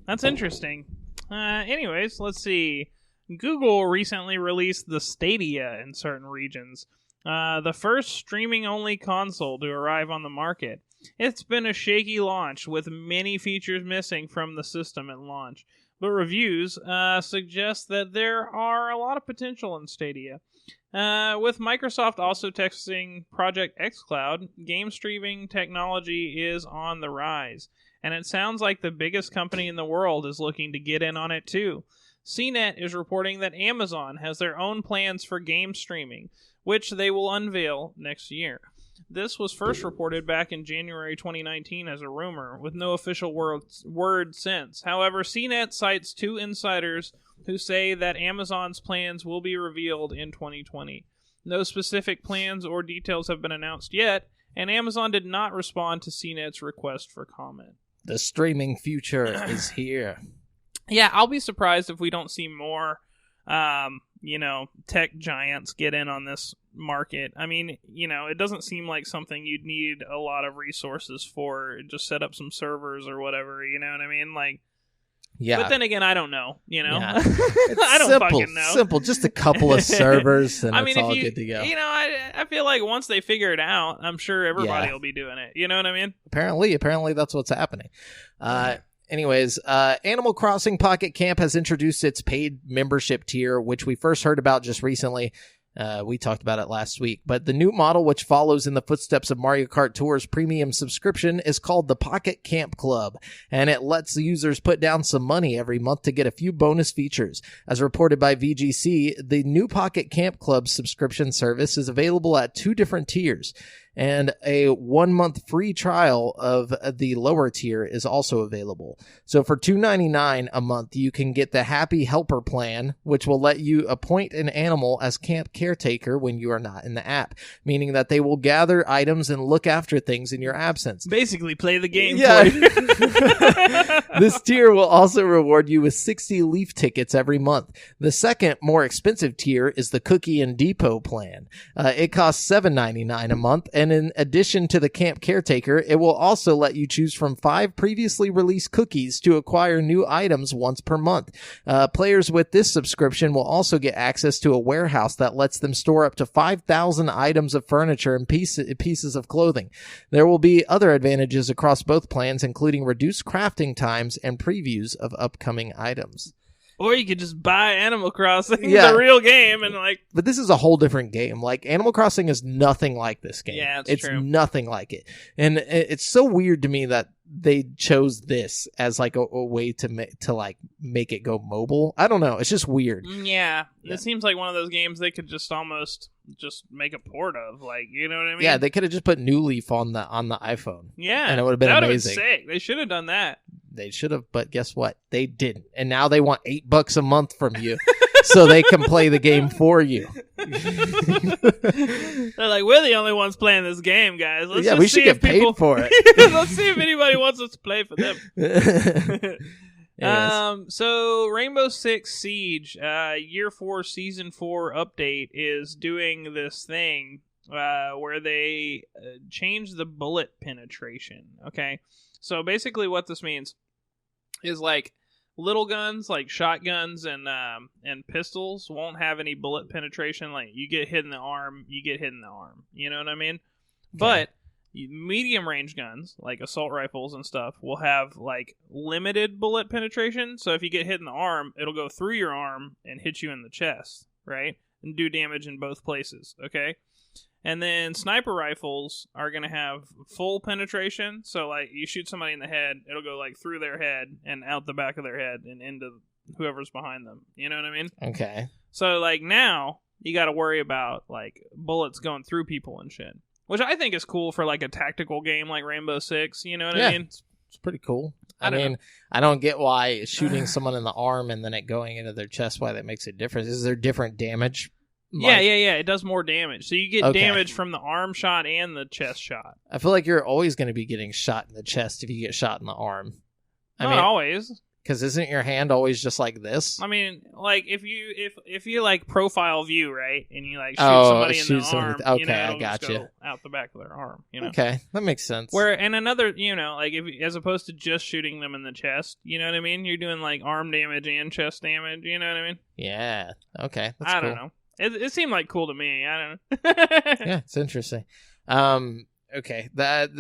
that's interesting. Anyways, let's see. Google recently released the Stadia in certain regions. The first streaming-only console to arrive on the market. It's been a shaky launch, with many features missing from the system at launch. But reviews suggest that there are a lot of potential in Stadia. With Microsoft also testing Project xCloud, game streaming technology is on the rise. And it sounds like the biggest company in the world is looking to get in on it too. CNET is reporting that Amazon has their own plans for game streaming, which they will unveil next year. This was first reported back in January 2019 as a rumor, with no official word since. However, CNET cites two insiders who say that Amazon's plans will be revealed in 2020. No specific plans or details have been announced yet, and Amazon did not respond to CNET's request for comment. The streaming future is here. Yeah, I'll be surprised if we don't see more, tech giants get in on this market. I mean, it doesn't seem like something you'd need a lot of resources for. Just set up some servers or whatever, you know what I mean? Like, yeah. But then again, I don't know, Yeah. I don't fucking know. Simple, just a couple of servers and it's all good to go. I feel like once they figure it out, I'm sure everybody will be doing it. You know what I mean? Apparently that's what's happening. Anyways, Animal Crossing Pocket Camp has introduced its paid membership tier, which we first heard about just recently. We talked about it last week. But the new model, which follows in the footsteps of Mario Kart Tour's premium subscription, is called the Pocket Camp Club, and it lets the users put down some money every month to get a few bonus features. As reported by VGC, the new Pocket Camp Club subscription service is available at two different tiers, and a 1 month free trial of the lower tier is also available. So for $2.99 a month, you can get the Happy Helper plan, which will let you appoint an animal as camp caretaker when you are not in the app, meaning that they will gather items and look after things in your absence. Basically, play the game for you. This tier will also reward you with 60 Leaf tickets every month. The second, more expensive tier is the Cookie and Depot plan. It costs $7.99 a month, and in addition to the camp caretaker, it will also let you choose from 5 previously released cookies to acquire new items once per month. Players with this subscription will also get access to a warehouse that lets them store up to 5,000 items of furniture and pieces of clothing. There will be other advantages across both plans, including reduced crafting times and previews of upcoming items. Or you could just buy Animal Crossing, the real game, and But this is a whole different game. Like, Animal Crossing is nothing like this game. Yeah, it's true. Nothing like it. And it's so weird to me that they chose this as like a way to make it go mobile. I don't know. It's just weird. Yeah. It seems like one of those games they could just almost just make a port of. Like, you know what I mean? Yeah, they could have just put New Leaf on the iPhone. Yeah, and it would have been amazing. That would have been sick. They should have done that. They should have, but guess what? They didn't. And now they want $8 a month from you so they can play the game for you. They're like, we're the only ones playing this game, guys. We should get paid for it. Let's see if anybody wants us to play for them. So Rainbow Six Siege, Year 4 Season 4 update is doing this thing where they change the bullet penetration. Okay, so basically what this means is like little guns like shotguns and pistols won't have any bullet penetration. Like, you get hit in the arm, you get hit in the arm. You know what I mean? Okay. But medium range guns like assault rifles and stuff will have like limited bullet penetration. So if you get hit in the arm, it'll go through your arm and hit you in the chest, right? And do damage in both places, okay? And then sniper rifles are going to have full penetration. So, like, you shoot somebody in the head, it'll go, like, through their head and out the back of their head and into whoever's behind them. You know what I mean? Okay. So, like, now you got to worry about, like, bullets going through people and shit. Which I think is cool for, like, a tactical game like Rainbow Six. You know what I mean? It's pretty cool. I don't mean, know. I don't get why shooting someone in the arm and then it going into their chest, why that makes a difference. Is there different damage? Yeah. It does more damage. So you get damage from the arm shot and the chest shot. I feel like you're always going to be getting shot in the chest if you get shot in the arm. Not always. Because isn't your hand always just like this? I mean, like, if you like profile view, right, and you like shoot somebody in the arm, okay, you know, I it'll got just you. go out the back of their arm. You know? Okay, that makes sense. And another, you know, like if as opposed to just shooting them in the chest, you know what I mean? You're doing like arm damage and chest damage. You know what I mean? Yeah. Okay. That's I cool. don't know. It seemed like cool to me. I don't know. Yeah, it's interesting. Okay.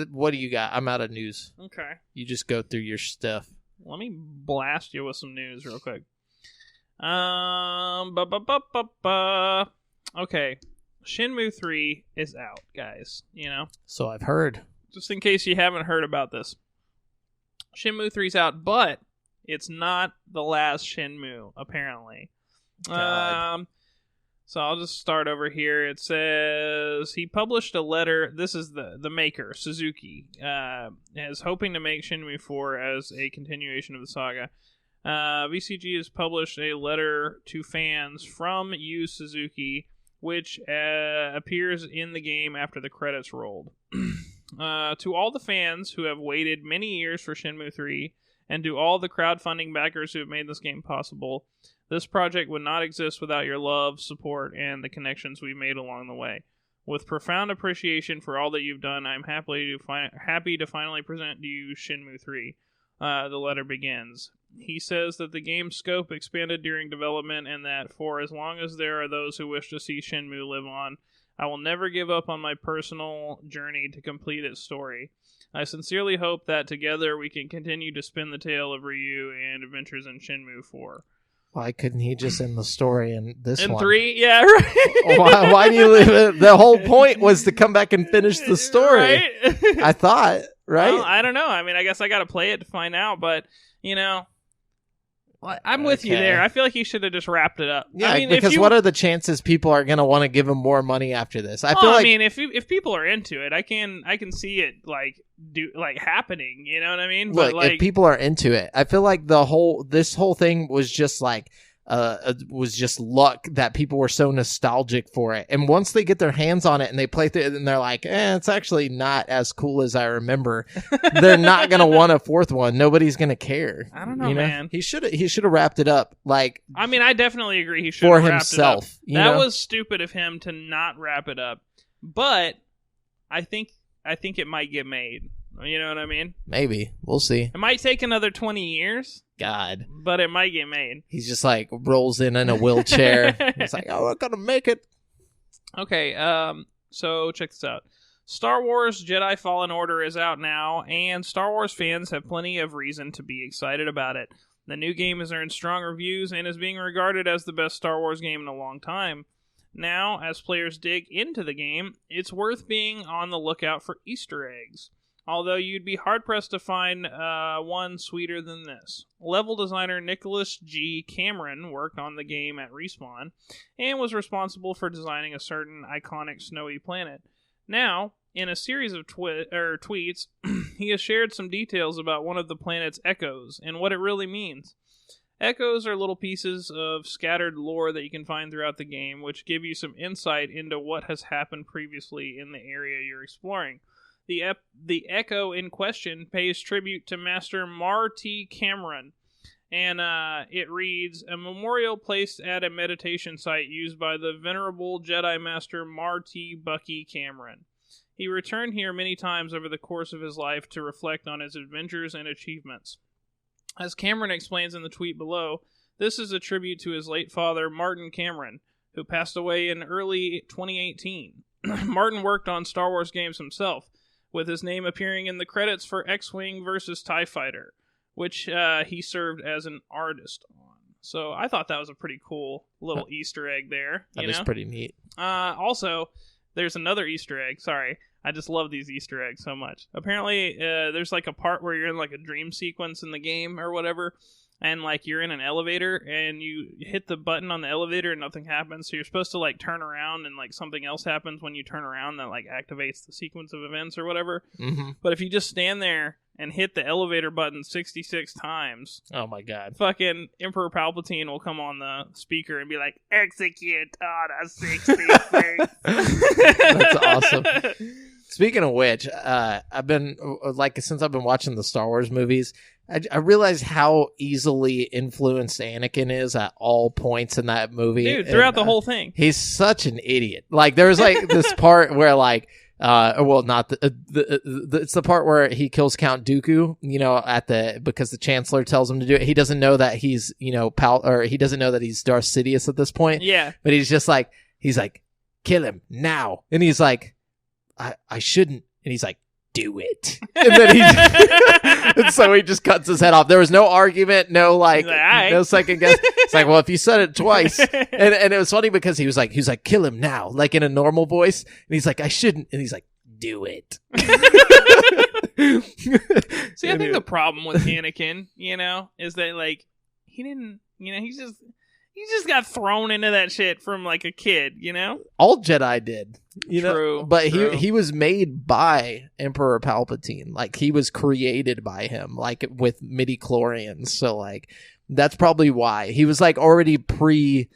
What do you got? I'm out of news. Okay. You just go through your stuff. Let me blast you with some news real quick. Okay. Shenmue 3 is out, guys. You know? So I've heard. Just in case you haven't heard about this. Shenmue 3's out, but it's not the last Shenmue, apparently. God. So I'll just start over here. It says he published a letter. This is the maker, Suzuki, is hoping to make Shenmue 4 as a continuation of the saga. VCG has published a letter to fans from Yu Suzuki, which appears in the game after the credits rolled. To all the fans who have waited many years for Shenmue 3, and to all the crowdfunding backers who have made this game possible, this project would not exist without your love, support, and the connections we've made along the way. With profound appreciation for all that you've done, I'm happy to finally present to you Shenmue 3. The letter begins. He says that the game's scope expanded during development and that for as long as there are those who wish to see Shenmue live on, I will never give up on my personal journey to complete its story. I sincerely hope that together we can continue to spin the tale of Ryu and adventures in Shenmue 4. Why couldn't he just end the story in this one? In 3? Yeah, right. Why do you leave it? The whole point was to come back and finish the story. Right? I thought, right? Well, I don't know. I mean, I guess I got to play it to find out, but, you know, I'm with you there. I feel like he should have just wrapped it up. Yeah, I mean, because what are the chances people are going to want to give him more money after this? I mean, if people are into it, I can see it happening. You know what I mean? Look, but if people are into it, I feel like this whole thing was just like was just luck that people were so nostalgic for it. And once they get their hands on it and they play through it and they're like, it's actually not as cool as I remember. They're not going to want a fourth one. Nobody's going to care. I don't know, man. He should have wrapped it up. Like, I mean, I definitely agree. He should for have wrapped himself. It up. That was stupid of him to not wrap it up. But I think it might get made. You know what I mean? Maybe. We'll see. It might take another 20 years. God. But it might get made. He's just like rolls in a wheelchair. It's like, we're going to make it. Okay, so check this out. Star Wars Jedi Fallen Order is out now, and Star Wars fans have plenty of reason to be excited about it. The new game has earned strong reviews and is being regarded as the best Star Wars game in a long time. Now, as players dig into the game, it's worth being on the lookout for Easter eggs. Although you'd be hard-pressed to find one sweeter than this. Level designer Nicholas G. Cameron worked on the game at Respawn and was responsible for designing a certain iconic snowy planet. Now, in a series of tweets, he has shared some details about one of the planet's echoes and what it really means. Echoes are little pieces of scattered lore that you can find throughout the game, which give you some insight into what has happened previously in the area you're exploring. The Echo in question pays tribute to Master Mar T. Cameron, and it reads, a memorial placed at a meditation site used by the venerable Jedi Master Mar T. Bucky Cameron. He returned here many times over the course of his life to reflect on his adventures and achievements. As Cameron explains in the tweet below, this is a tribute to his late father, Martin Cameron, who passed away in early 2018. Martin worked on Star Wars games himself, with his name appearing in the credits for X-Wing vs. TIE Fighter, which he served as an artist on. So I thought that was a pretty cool little Easter egg there. That is pretty neat. Also, there's another Easter egg. Sorry. I just love these Easter eggs so much. Apparently, there's like a part where you're in like a dream sequence in the game or whatever, and like you're in an elevator and you hit the button on the elevator and nothing happens. So you're supposed to like turn around and like something else happens when you turn around that like activates the sequence of events or whatever. Mm-hmm. But if you just stand there and hit the elevator button 66 times, oh my god, fucking Emperor Palpatine will come on the speaker and be like, execute on a 66. That's awesome. Speaking of which, I've been since I've been watching the Star Wars movies, I realized how easily influenced Anakin is at all points in that movie. Dude, throughout the whole thing. He's such an idiot. Like, there's like this part where like, it's the part where he kills Count Dooku, because the Chancellor tells him to do it. He doesn't know that he's, he doesn't know that he's Darth Sidious at this point. Yeah. But he's like, kill him now. And he's like, I shouldn't. And he's like, do it. And then and so he just cuts his head off. There was no argument, no no second guess. It's like, well, if you said it twice. And it was funny because he was like, kill him now, like in a normal voice. And he's like, I shouldn't. And he's like, do it. See, I think the problem with Anakin, is that like he didn't, he just got thrown into that shit from like a kid, All Jedi did, True, but true. he was made by Emperor Palpatine. Like, he was created by him, like with midi-chlorians. So like, that's probably why he was like already what's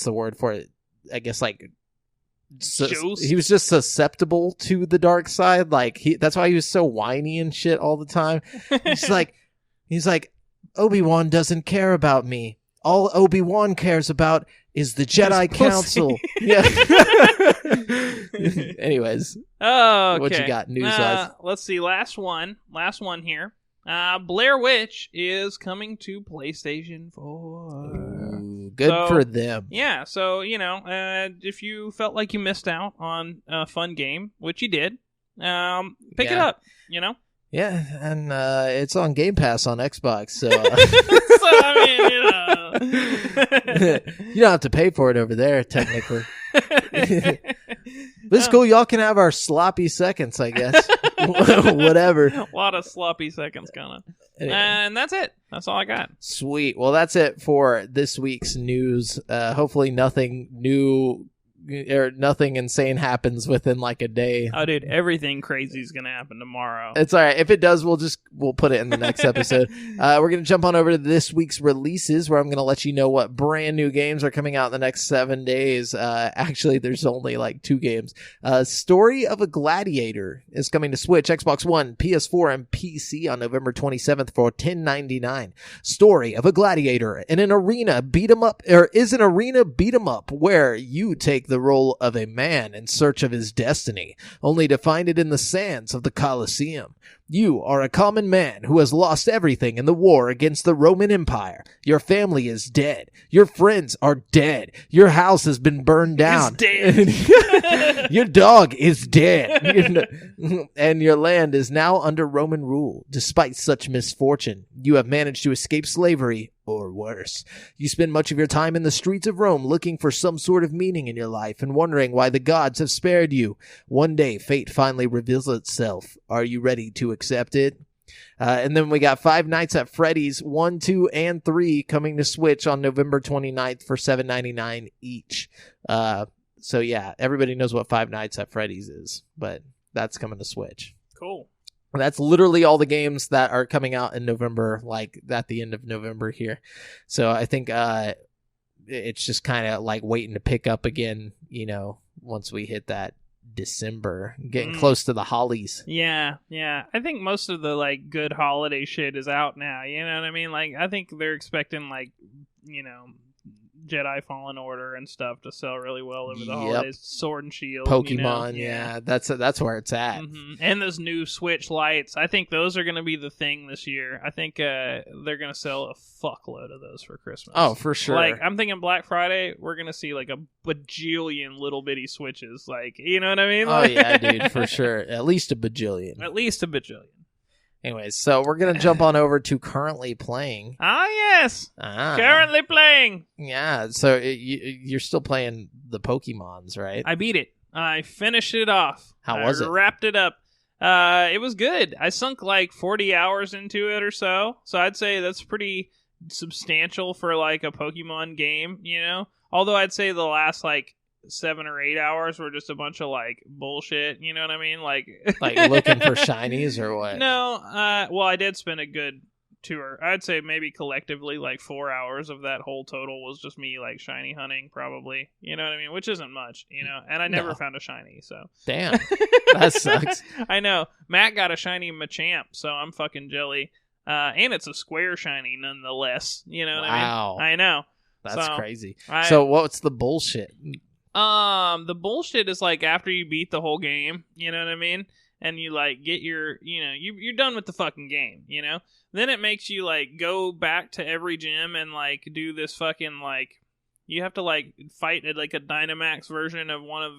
the word for it? I guess like, he was just susceptible to the dark side. Like, that's why he was so whiny and shit all the time. He's like, Obi-Wan doesn't care about me. All Obi-Wan cares about is the Jedi Council. Yeah. Anyways. Oh, okay. What you got news-wise? Let's see. Last one here. Blair Witch is coming to PlayStation 4. Ooh, good for them. Yeah. So, if you felt like you missed out on a fun game, which you did, pick it up, Yeah, and it's on Game Pass on Xbox, so... So, I mean, you don't have to pay for it over there, technically. But it's cool. Y'all can have our sloppy seconds, I guess. Whatever. A lot of sloppy seconds coming. Anyway. And that's it. That's all I got. Sweet. Well, that's it for this week's news. Hopefully nothing new... or nothing insane happens within like a day. Oh, dude, everything crazy is gonna happen tomorrow. It's all right. If it does, we'll put it in the next episode. We're gonna jump on over to this week's releases, where I'm gonna let you know what brand new games are coming out in the next 7 days. Actually, there's only like 2 games. Story of a Gladiator is coming to Switch, Xbox One, PS4, and PC on November 27th for $10.99. Story of a Gladiator in an arena beat 'em up, or is an arena beat 'em up where you take the role of a man in search of his destiny, only to find it in the sands of the Colosseum. You are a common man who has lost everything in the war against the Roman Empire. Your family is dead. Your friends are dead. Your house has been burned down. It's dead. Your dog is dead. And your land is now under Roman rule. Despite such misfortune, you have managed to escape slavery, or worse. You spend much of your time in the streets of Rome looking for some sort of meaning in your life and wondering why the gods have spared you. One day, fate finally reveals itself. Are you ready to accept it? And then we got Five Nights at Freddy's 1, 2, and 3 coming to Switch on November 29th for $7.99 each. So yeah, everybody knows what Five Nights at Freddy's is, but that's coming to Switch. Cool. That's literally all the games that are coming out in November, like at the end of November here. So I think it's just kind of like waiting to pick up again, once we hit that December, getting close to the hollies. Yeah. I think most of the like good holiday shit is out now. You know what I mean? Like, I think they're expecting like, Jedi Fallen Order and stuff to sell really well over the holidays. Sword and Shield, Pokemon, yeah, that's where it's at. Mm-hmm. And those new Switch lights, I think those are going to be the thing this year. I think they're going to sell a fuckload of those for Christmas. Oh, for sure. Like, I'm thinking Black Friday, we're going to see like a bajillion little bitty Switches. Like, you know what I mean? Oh yeah, dude, for sure. At least a bajillion. Anyways, so we're going to jump on over to currently playing. Ah, yes. Currently playing. Yeah, so you're still playing the Pokemons, right? I beat it. I finished it off. How was it? I wrapped it up. It was good. I sunk like 40 hours into it or so. So I'd say that's pretty substantial for like a Pokemon game, you know? Although I'd say the last like 7 or 8 hours were just a bunch of like bullshit, you know what I mean? Like looking for shinies or what? No, well, I did spend a good tour. I'd say maybe collectively like 4 hours of that whole total was just me like shiny hunting, probably. You know what I mean? Which isn't much, you know. And I never found a shiny, so damn, that sucks. I know. Matt got a shiny Machamp, so I'm fucking jelly. And it's a square shiny nonetheless. You know what I mean? I know. That's crazy. So what's the bullshit? The bullshit is like after you beat the whole game, you know what I mean? And you like get your, you know, you're done with the fucking game, you know? Then it makes you like go back to every gym and like do this fucking like, you have to like fight at like a Dynamax version of one of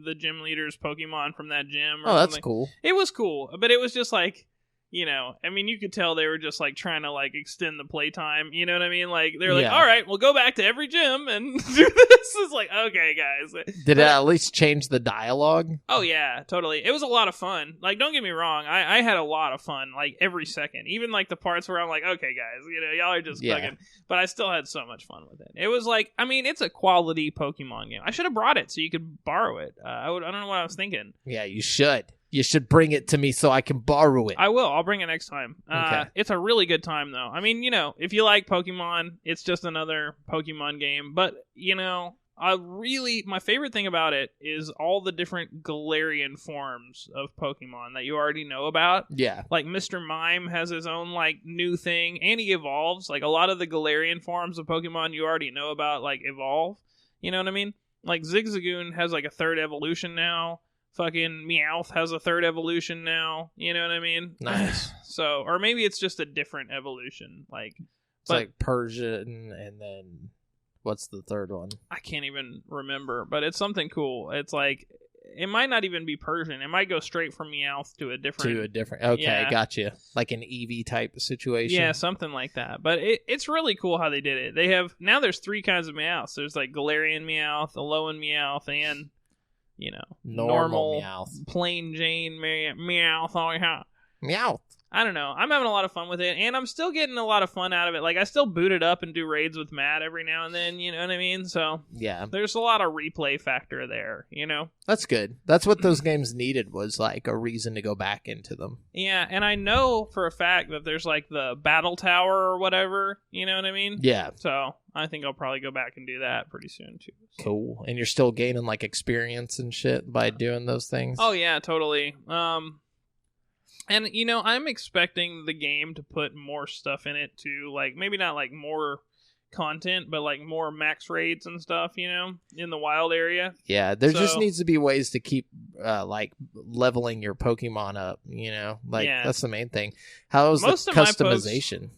the gym leader's Pokemon from that gym. Or that's cool. It was cool, but it was just like, you know, I mean, you could tell they were just like trying to like extend the playtime. You know what I mean? Like they're like, all right, we'll go back to every gym and do this. It's like, okay, guys. Did it at least change the dialogue? Oh yeah, totally. It was a lot of fun. Like, don't get me wrong, I had a lot of fun. Like every second, even like the parts where I'm like, okay, guys, you know, y'all are just fucking. But I still had so much fun with it. It was like, I mean, it's a quality Pokemon game. I should have brought it so you could borrow it. I don't know what I was thinking. Yeah, you should. You should bring it to me so I can borrow it. I will. I'll bring it next time. Okay. It's a really good time, though. I mean, you know, if you like Pokemon, it's just another Pokemon game. But, you know, my favorite thing about it is all the different Galarian forms of Pokemon that you already know about. Yeah. Like, Mr. Mime has his own, like, new thing, and he evolves. Like, a lot of the Galarian forms of Pokemon you already know about, like, evolve. You know what I mean? Like, Zigzagoon has, like, a third evolution now. Fucking Meowth has a third evolution now. You know what I mean? Nice. So, or maybe it's just a different evolution. Like, it's like Persian, and then what's the third one? I can't even remember, but it's something cool. It's like, it might not even be Persian. It might go straight from Meowth to a different. Okay, gotcha. Like an Eevee type situation. Yeah, something like that. But it's really cool how they did it. Now there's 3 kinds of Meowths. There's like Galarian Meowth, Alolan Meowth, and, you know, normal Meowth. Plain Jane Meowth. Meowth. I don't know. I'm having a lot of fun with it, and I'm still getting a lot of fun out of it. Like, I still boot it up and do raids with Matt every now and then, you know what I mean? So, yeah. There's a lot of replay factor there, you know? That's good. That's what those games needed, was, like, a reason to go back into them. Yeah, and I know for a fact that there's, like, the Battle Tower or whatever, you know what I mean? Yeah. So, I think I'll probably go back and do that pretty soon, too. So. Cool. And you're still gaining, like, experience and shit by doing those things? Oh, yeah, totally. And, you know, I'm expecting the game to put more stuff in it, too. Like, maybe not, like, more content, but, like, more max raids and stuff, you know, in the wild area. Yeah, there just needs to be ways to keep, like, leveling your Pokemon up, you know? Like, that's the main thing. How's the customization?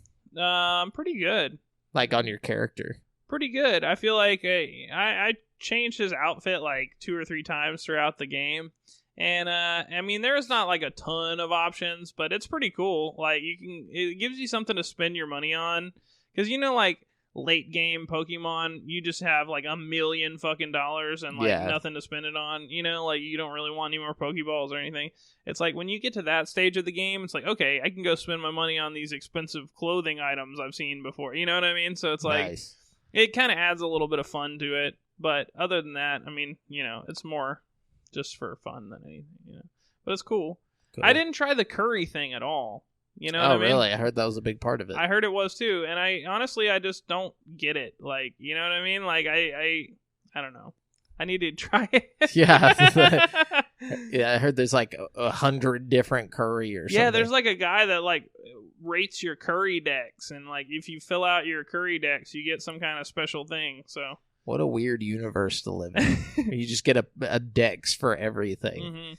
Pretty good. Like, on your character? Pretty good. I feel like I changed his outfit, like, 2 or 3 times throughout the game. And, I mean, there's not, like, a ton of options, but it's pretty cool. Like, it gives you something to spend your money on. Because, you know, like, late game Pokemon, you just have, like, $1 million fucking dollars and, like, nothing to spend it on. You know, like, you don't really want any more Pokeballs or anything. It's like, when you get to that stage of the game, it's like, okay, I can go spend my money on these expensive clothing items I've seen before. You know what I mean? So it's like, it kind of adds a little bit of fun to it. But other than that, I mean, you know, it's more just for fun than anything, you know. But it's cool. I didn't try the curry thing at all. You know what I mean? Really? I heard that was a big part of it. I heard it was too, and I just don't get it. Like, you know what I mean? Like, I don't know. I need to try it. Yeah. Yeah, I heard there's like 100 different curry or something. Yeah, there's like a guy that like rates your curry decks, and like if you fill out your curry decks, you get some kind of special thing. So. What a weird universe to live in. You just get a dex for everything. Mm-hmm.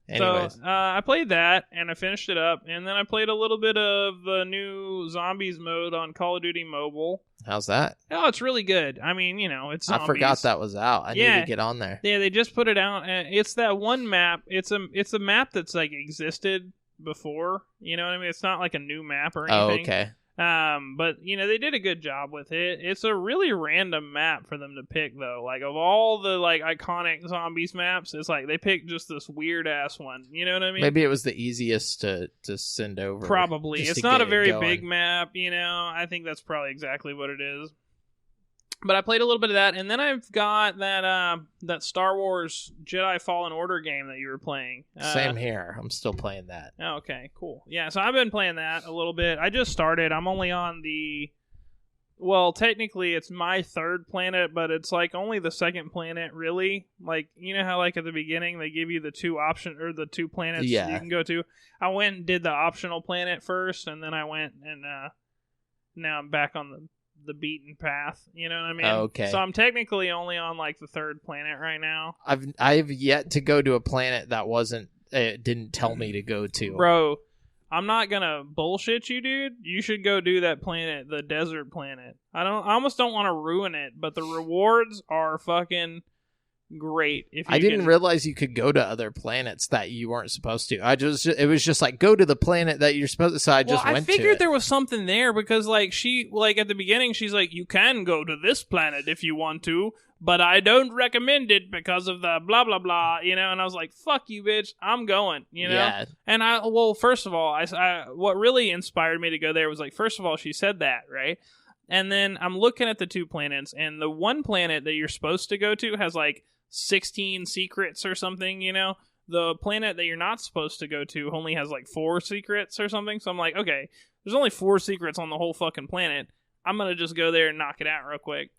Anyways. So, I played that, and I finished it up, and then I played a little bit of the new Zombies mode on Call of Duty Mobile. How's that? Oh, it's really good. I mean, you know, it's zombies. I forgot that was out. I need to get on there. Yeah, they just put it out. It's that one map. It's a map that's, like, existed before. You know what I mean? It's not like a new map or anything. Oh, okay. But they did a good job with it. It's a really random map for them to pick, though. Like, of all the like iconic zombies maps, it's like they picked just this weird ass one. You know what I mean? Maybe it was the easiest to send over. Probably. It's not a very big map. I think that's probably exactly what it is. But I played a little bit of that, and then I've got that Star Wars Jedi Fallen Order game that you were playing. Same here. I'm still playing that. Oh, okay, cool. Yeah, so I've been playing that a little bit. I just started. I'm only on well, technically it's my third planet, but it's like only the second planet, really. Like, you know how like at the beginning they give you the two planets you can go to? I went and did the optional planet first, and then I went and now I'm back on the beaten path, you know what I mean? Okay. So I'm technically only on like the third planet right now. I've yet to go to a planet that didn't tell me to go to. Bro, I'm not gonna bullshit you, dude. You should go do that planet, the desert planet. I almost don't want to ruin it, but the rewards are fucking great. I didn't realize you could go to other planets that you weren't supposed to. It was just like, go to the planet that you're supposed to. So I went to it. I figured there was something there because like she, like at the beginning, she's like, you can go to this planet if you want to, but I don't recommend it because of the blah blah blah, and I was like, fuck you, bitch, I'm going, Yeah. And first of all, I what really inspired me to go there was like, first of all, she said that, right? And then I'm looking at the two planets, and the one planet that you're supposed to go to has like 16 secrets or something, The planet that you're not supposed to go to only has like 4 secrets or something. So I'm like, okay, there's only 4 secrets on the whole fucking planet. I'm gonna just go there and knock it out real quick.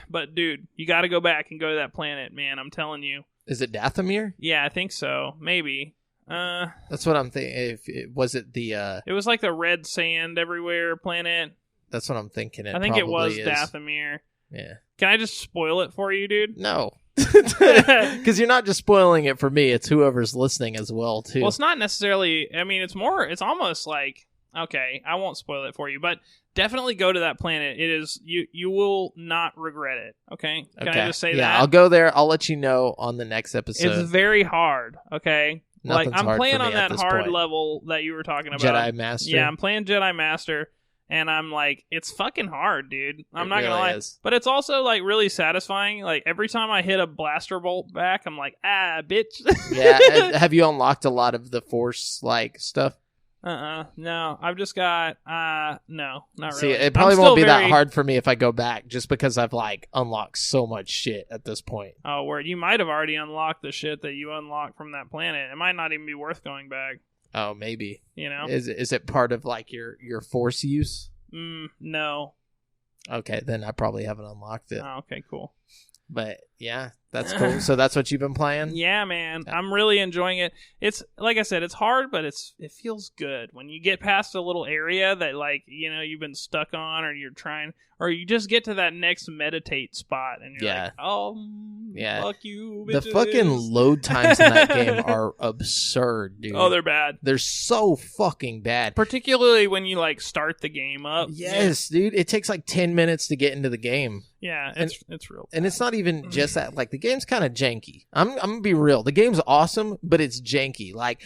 But dude, you gotta go back and go to that planet, man. I'm telling you. Is it Dathomir? Yeah, I think so. Maybe. That's what I'm thinking. It was like the red sand everywhere planet. That's what I'm thinking. I think it was Dathomir. Yeah. Can I just spoil it for you, dude? No. Because you're not just spoiling it for me, it's whoever's listening as well, too. Well, it's not necessarily, it's almost like, okay, I won't spoil it for you, but definitely go to that planet. It is, you will not regret it, okay? Can I just say that? Yeah, I'll go there. I'll let you know on the next episode. It's very hard, okay? Nothing's I'm hard playing for me on that at this hard point. level that you were talking about. Jedi Master? Yeah, I'm playing Jedi Master. And I'm like, it's fucking hard, dude. I'm not gonna lie. Is. But it's also like really satisfying. Like every time I hit a blaster bolt back, I'm like, bitch. Yeah. Have you unlocked a lot of the Force like stuff? No. I've just got no, not See, really. it probably won't be that hard for me if I go back, just because I've like unlocked so much shit at this point. Oh, where you might have already unlocked the shit that you unlocked from that planet. It might not even be worth going back. Oh, maybe. Is it part of like your Force use? No. Okay, then I probably haven't unlocked it. Oh, okay, cool. But yeah, that's cool. So that's what you've been playing? Yeah, man. I'm really enjoying it. It's like I said, it's hard, but it feels good when you get past a little area that like, you've been stuck on, or you're trying, or you just get to that next meditate spot and you're like, fuck you, bitches. The fucking load times in that game are absurd, dude. Oh, they're bad. They're so fucking bad. Particularly when you like start the game up. Yes, dude. It takes like 10 minutes to get into the game. Yeah, it's real bad. And it's not even just that. Like, the game's kind of janky. I'm gonna be real. The game's awesome, but it's janky. Like,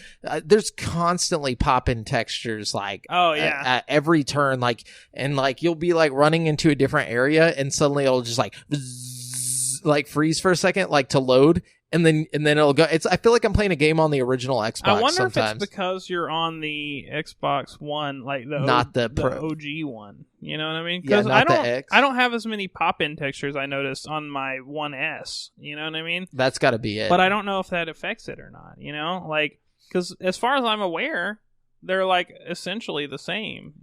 there's constantly pop-in textures, like, at every turn. Like, and like, you'll be like running into a different area, and suddenly it'll just like, like freeze for a second, like to load. And then it'll go. I feel like I'm playing a game on the original Xbox. I wonder sometimes. if it's because you're on the Xbox One, like the OG one. You know what I mean? Because I don't have as many pop-in textures I noticed on my 1S. You know what I mean? That's got to be it. But I don't know if that affects it or not. Like, because as far as I'm aware, they're like essentially the same.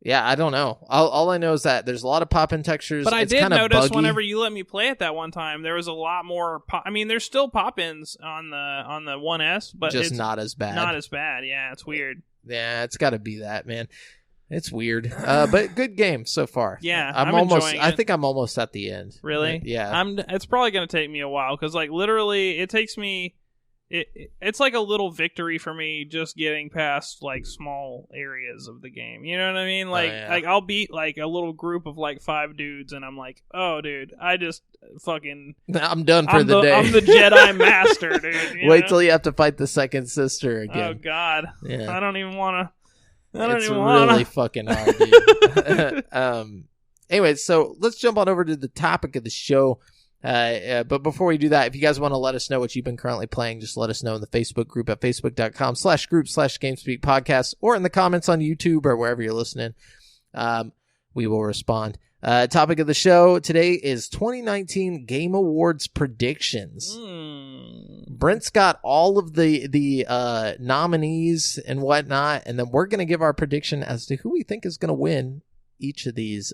Yeah, I don't know. All I know is that there's a lot of pop-in textures. But I it's did notice buggy. whenever you let me play it that one time, there was a lot more. There's still pop-ins on the 1S, but just it's not as bad. Not as bad. Yeah, it's weird. Yeah, it's got to be that, man. It's weird, but good game so far. Yeah, I'm almost. I think I'm almost at the end. Really? Yeah. It's probably going to take me a while because, like, literally, it takes me it's like a little victory for me just getting past like small areas of the game. You know what I mean? Like like I'll beat like a little group of like 5 dudes, and I'm like, oh dude, I just fucking I'm done for the day. I'm the Jedi master, dude. Wait till you have to fight the second sister again. Oh God, yeah. I don't even want to. It's really fucking hard, dude. Anyway, so let's jump on over to the topic of the show. But before we do that, if you guys want to let us know what you've been currently playing, just let us know in the Facebook group at facebook.com/group/GameSpeak podcast, or in the comments on YouTube or wherever you're listening. We will respond. Topic of the show today is 2019 Game Awards predictions. Brent's got all of the nominees and whatnot, and then we're going to give our prediction as to who we think is going to win each of these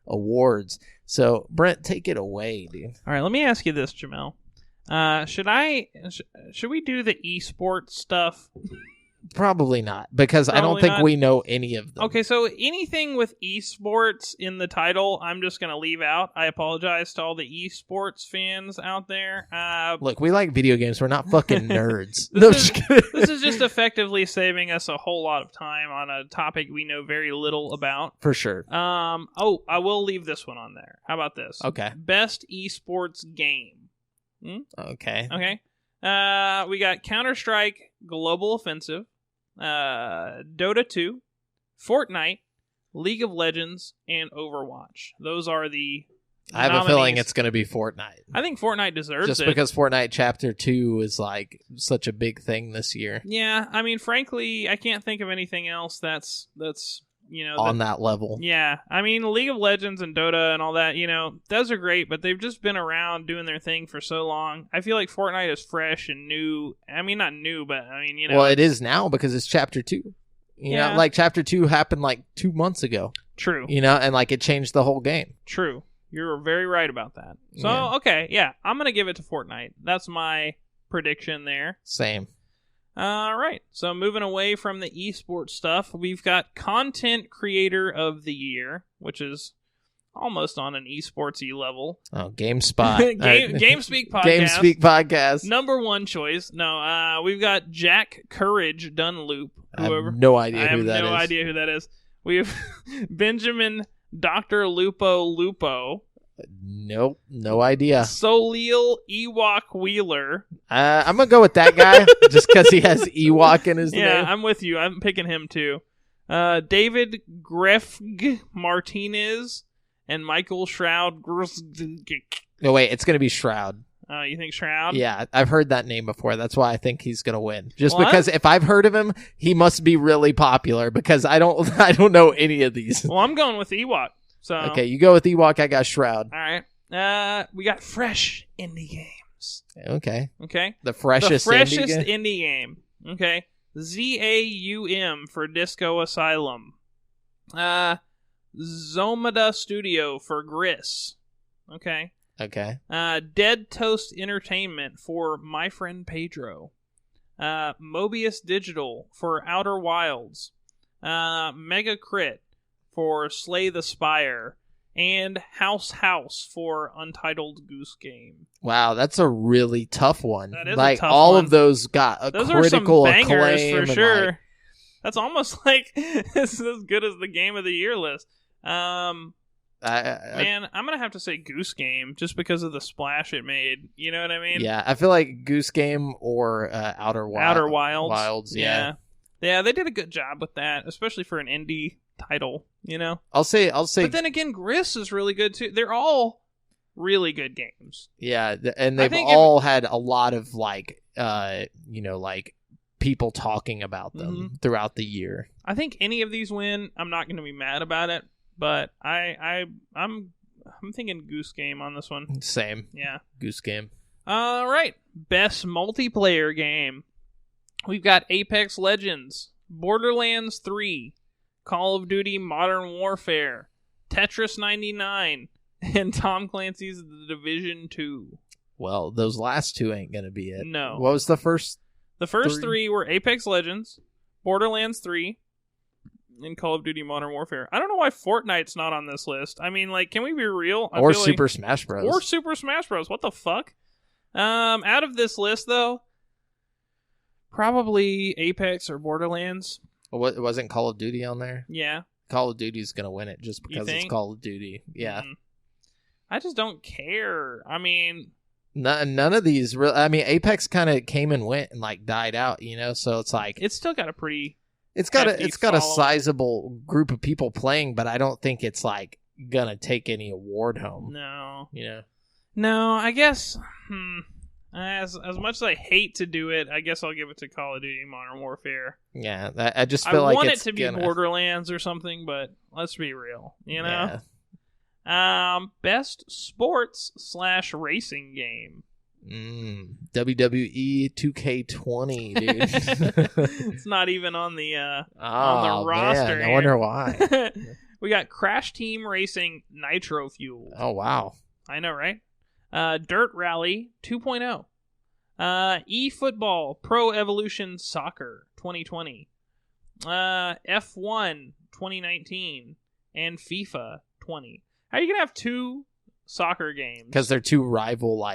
awards. So, Brent, take it away, dude. All right, let me ask you this, Jamal. Should we do the esports stuff? Probably not, because I don't think we know any of them. Okay, so anything with esports in the title, I'm just going to leave out. I apologize to all the esports fans out there. Look, we like video games. We're not fucking nerds. This is just effectively saving us a whole lot of time on a topic we know very little about. For sure. Oh, I will leave this one on there. How about this? Okay. Best esports game. Okay. Okay. We got Counter-Strike Global Offensive, Dota 2, Fortnite, League of Legends, and Overwatch. Those are the I have nominees. a feeling it's going to be Fortnite. I think Fortnite deserves Just it. because Fortnite Chapter 2 is like such a big thing this year. Yeah, I mean, frankly, I can't think of anything else that's on that level. Yeah, I mean, League of Legends and Dota and all that, those are great, but they've just been around doing their thing for so long. I feel like Fortnite is fresh and new. I mean, not new, but I mean, Well, it is now because it's Chapter 2. You know, like Chapter 2 happened like 2 months ago. True. And like it changed the whole game. True. You're very right about that. So, okay, I'm going to give it to Fortnite. That's my prediction there. Same. All right. So moving away from the esports stuff, we've got Content Creator of the Year, which is almost on an esportsy level. Oh, GameSpot. GameSpeak podcast. GameSpeak podcast. Number one choice. No, we've got Jack Courage Dunloop. Whoever. I have no idea who that is. I have no idea who that is. We have Benjamin Dr. Lupo. Nope, no idea. Soleil Ewok Wheeler. I'm gonna go with that guy just because he has Ewok in his name. Yeah, I'm with you. I'm picking him too. David Grefg Martinez and Michael Shroud. No, wait, it's gonna be Shroud. You think Shroud? Yeah, I've heard that name before. That's why I think he's gonna win. Just because if I've heard of him, he must be really popular. Because I don't know any of these. Well, I'm going with Ewok. So okay, you go with Ewok. I got Shroud. All right. We got fresh indie games. Okay. The freshest indie game. Okay. ZAUM for Disco Asylum. Zomada Studio for Gris. Okay. Dead Toast Entertainment for My Friend Pedro. Mobius Digital for Outer Wilds. Mega Crit for Slay the Spire, and House for Untitled Goose Game. Wow, that's a really tough one. That is like a tough all one. Of those got a those critical are some bangers acclaim for sure. Like, that's almost like it's as good as the Game of the Year list. Man, I'm gonna have to say Goose Game just because of the splash it made. You know what I mean? Yeah, I feel like Goose Game or Outer Wilds. Yeah, they did a good job with that, especially for an indie title. I'll say. But then again, Gris is really good too. They're all really good games. Yeah, and they've all had a lot of like people talking about them throughout the year. I think any of these win, I'm not going to be mad about it. But I'm thinking Goose Game on this one. Same. Yeah. Goose Game. All right. Best multiplayer game. We've got Apex Legends, Borderlands 3, Call of Duty Modern Warfare, Tetris 99, and Tom Clancy's The Division 2. Well, those last two ain't going to be it. No. What was the first? The first three were Apex Legends, Borderlands 3, and Call of Duty Modern Warfare. I don't know why Fortnite's not on this list. I mean, like, can we be real? Or Super Smash Bros. Or Super Smash Bros. What the fuck? Out of this list, though, Probably Apex or Borderlands. What wasn't Call of Duty on there? Yeah. Call of Duty's gonna win it just because it's Call of Duty. Yeah. I just don't care. I mean, none of these. Apex kind of came and went and like died out. So it's like it's still got a pretty. It's got a sizable group of people playing, but I don't think it's like gonna take any award home. No. No, I guess. As much as I hate to do it, I guess I'll give it to Call of Duty Modern Warfare. Yeah, I just feel like I want it to be Borderlands or something, but let's be real, Yeah. Best sports/racing game. WWE 2K20, dude. It's not even on the roster. Man, I wonder why. We got Crash Team Racing Nitro Fuel. Oh wow, I know, right? Dirt Rally 2.0. eFootball Pro Evolution Soccer 2020. F1 2019. And FIFA 20. How are you going to have two soccer games? Because they're two rival,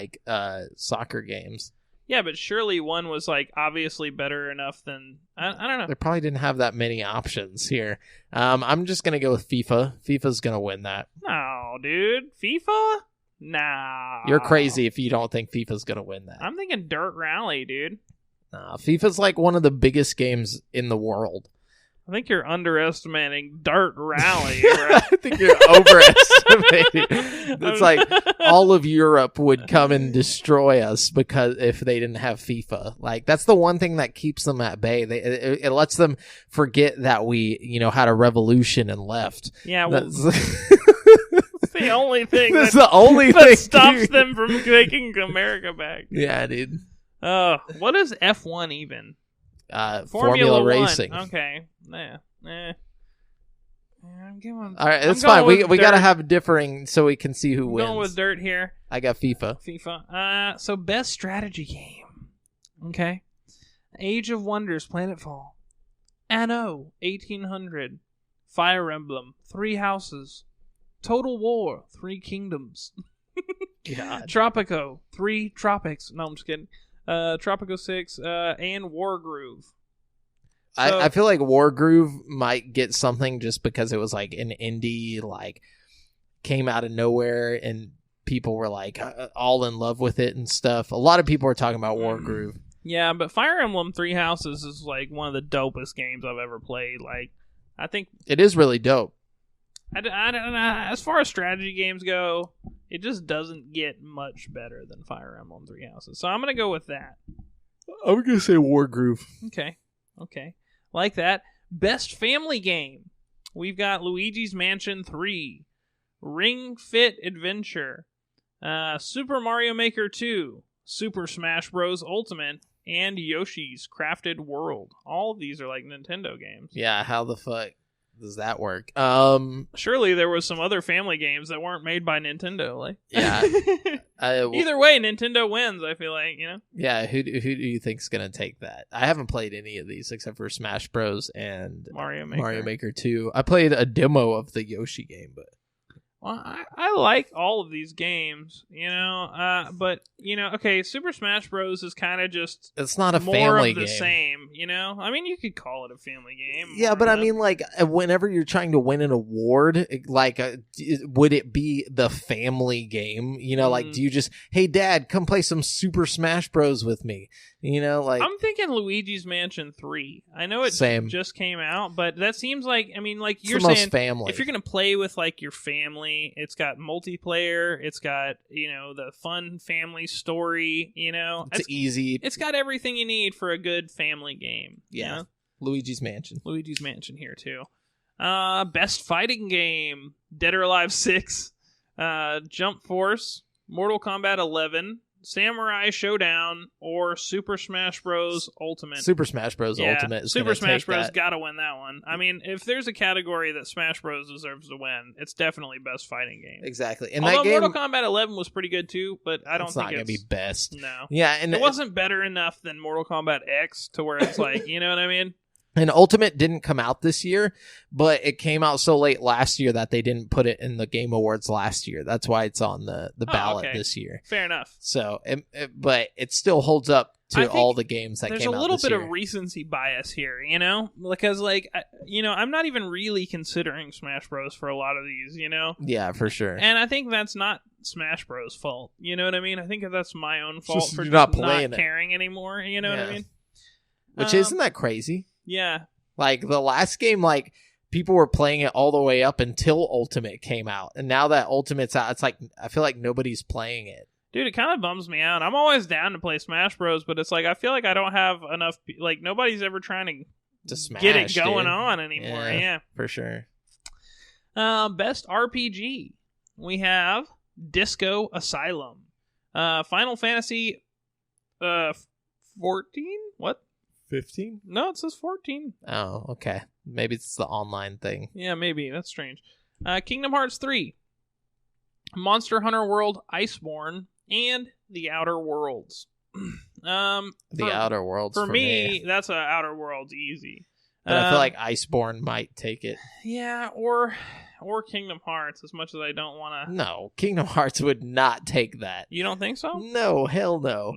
soccer games. Yeah, but surely one was, obviously better enough than... I don't know. They probably didn't have that many options here. I'm just going to go with FIFA. FIFA's going to win that. No, dude. FIFA? Nah. You're crazy if you don't think FIFA's going to win that. I'm thinking Dirt Rally, dude. Nah, FIFA's one of the biggest games in the world. I think you're underestimating Dirt Rally. I think you're overestimating. It's like all of Europe would come and destroy us because if they didn't have FIFA. That's the one thing that keeps them at bay. It lets them forget that we, had a revolution and left. Yeah, well, it's the only thing that's the only thing that stops them from taking America back. Yeah, dude. What is F1 even? Formula racing. Okay. Yeah. All right, that's fine. We got to have differing so we can see who wins. Going with Dirt here. I got FIFA. So best strategy game. Okay. Age of Wonders, Planetfall. Anno 1800. Fire Emblem, 3 Houses. Total War, 3 Kingdoms. God. Tropico, 3 Tropics. No, I'm just kidding. Tropico 6, and Wargroove. So, I feel like Wargroove might get something just because it was an indie, came out of nowhere and people were all in love with it and stuff. A lot of people are talking about Wargroove. Yeah, but Fire Emblem 3 Houses is one of the dopest games I've ever played. I think it is really dope. I don't know. As far as strategy games go, it just doesn't get much better than Fire Emblem 3 Houses. So I'm going to go with that. I'm going to say Wargroove. Okay. Like that. Best family game. We've got Luigi's Mansion 3, Ring Fit Adventure, Super Mario Maker 2, Super Smash Bros. Ultimate, and Yoshi's Crafted World. All of these are Nintendo games. Yeah, how the fuck does that work? Surely there was some other family games that weren't made by Nintendo. Yeah. Either way, Nintendo wins, I feel like, Yeah, who do you think's going to take that? I haven't played any of these except for Smash Bros. And Mario Maker 2. I played a demo of the Yoshi game, but... Well, I like all of these games, but, okay, Super Smash Bros. Is kind of just... It's not a more family of the game. Same, I mean, you could call it a family game. Yeah, but I mean, whenever you're trying to win an award, would it be the family game? Do you just, hey, Dad, come play some Super Smash Bros. With me? I'm thinking Luigi's Mansion 3. I know it just came out, but that seems you're saying, family. If you're going to play with, your family, it's got multiplayer, it's got, the fun family story, It's easy. It's got everything you need for a good family game. Yeah. Luigi's Mansion here, too. Best fighting game. Dead or Alive 6, Jump Force, Mortal Kombat 11, Samurai Showdown, or Super Smash Bros. Ultimate. Super Smash Bros. Ultimate is Super Smash Bros. That. Gotta win that one. I mean, if there's a category that Smash Bros. Deserves to win, it's definitely best fighting game. Exactly. And although that game, Mortal Kombat 11 was pretty good too, but I don't think it's not going to be best. No. Yeah, and it wasn't better enough than Mortal Kombat X to where it's you know what I mean? And Ultimate didn't come out this year, but it came out so late last year that they didn't put it in the Game Awards last year. That's why it's on the ballot this year. Fair enough. So, but it still holds up to all the games that came out this year. There's a little bit of recency bias here, you know? Because, like, you know, I'm not even really considering Smash Bros. For a lot of these, you know? Yeah, for sure. And I think that's not Smash Bros. Fault, you know what I mean? I think that's my own fault for just not caring anymore, you know what I mean? Which isn't that crazy? Yeah. Like, the last game, like, people were playing it all the way up until Ultimate came out. And now that Ultimate's out, it's like, I feel like nobody's playing it. Dude, it kind of bums me out. I'm always down to play Smash Bros, but it's like, I feel like I don't have enough, like, nobody's ever trying to smash, get it going on anymore. Yeah. For sure. Best RPG. We have Disco Asylum. Final Fantasy 14? What? 15? No, it says 14. Oh, okay. Maybe it's the online thing. Yeah, maybe. That's strange. Kingdom Hearts 3. Monster Hunter World Iceborne. And The Outer Worlds. Outer Worlds for me, that's a Outer Worlds easy. But I feel like Iceborne might take it. Yeah, or Kingdom Hearts, as much as I don't want to. No, Kingdom Hearts would not take that. You don't think so? No, hell no.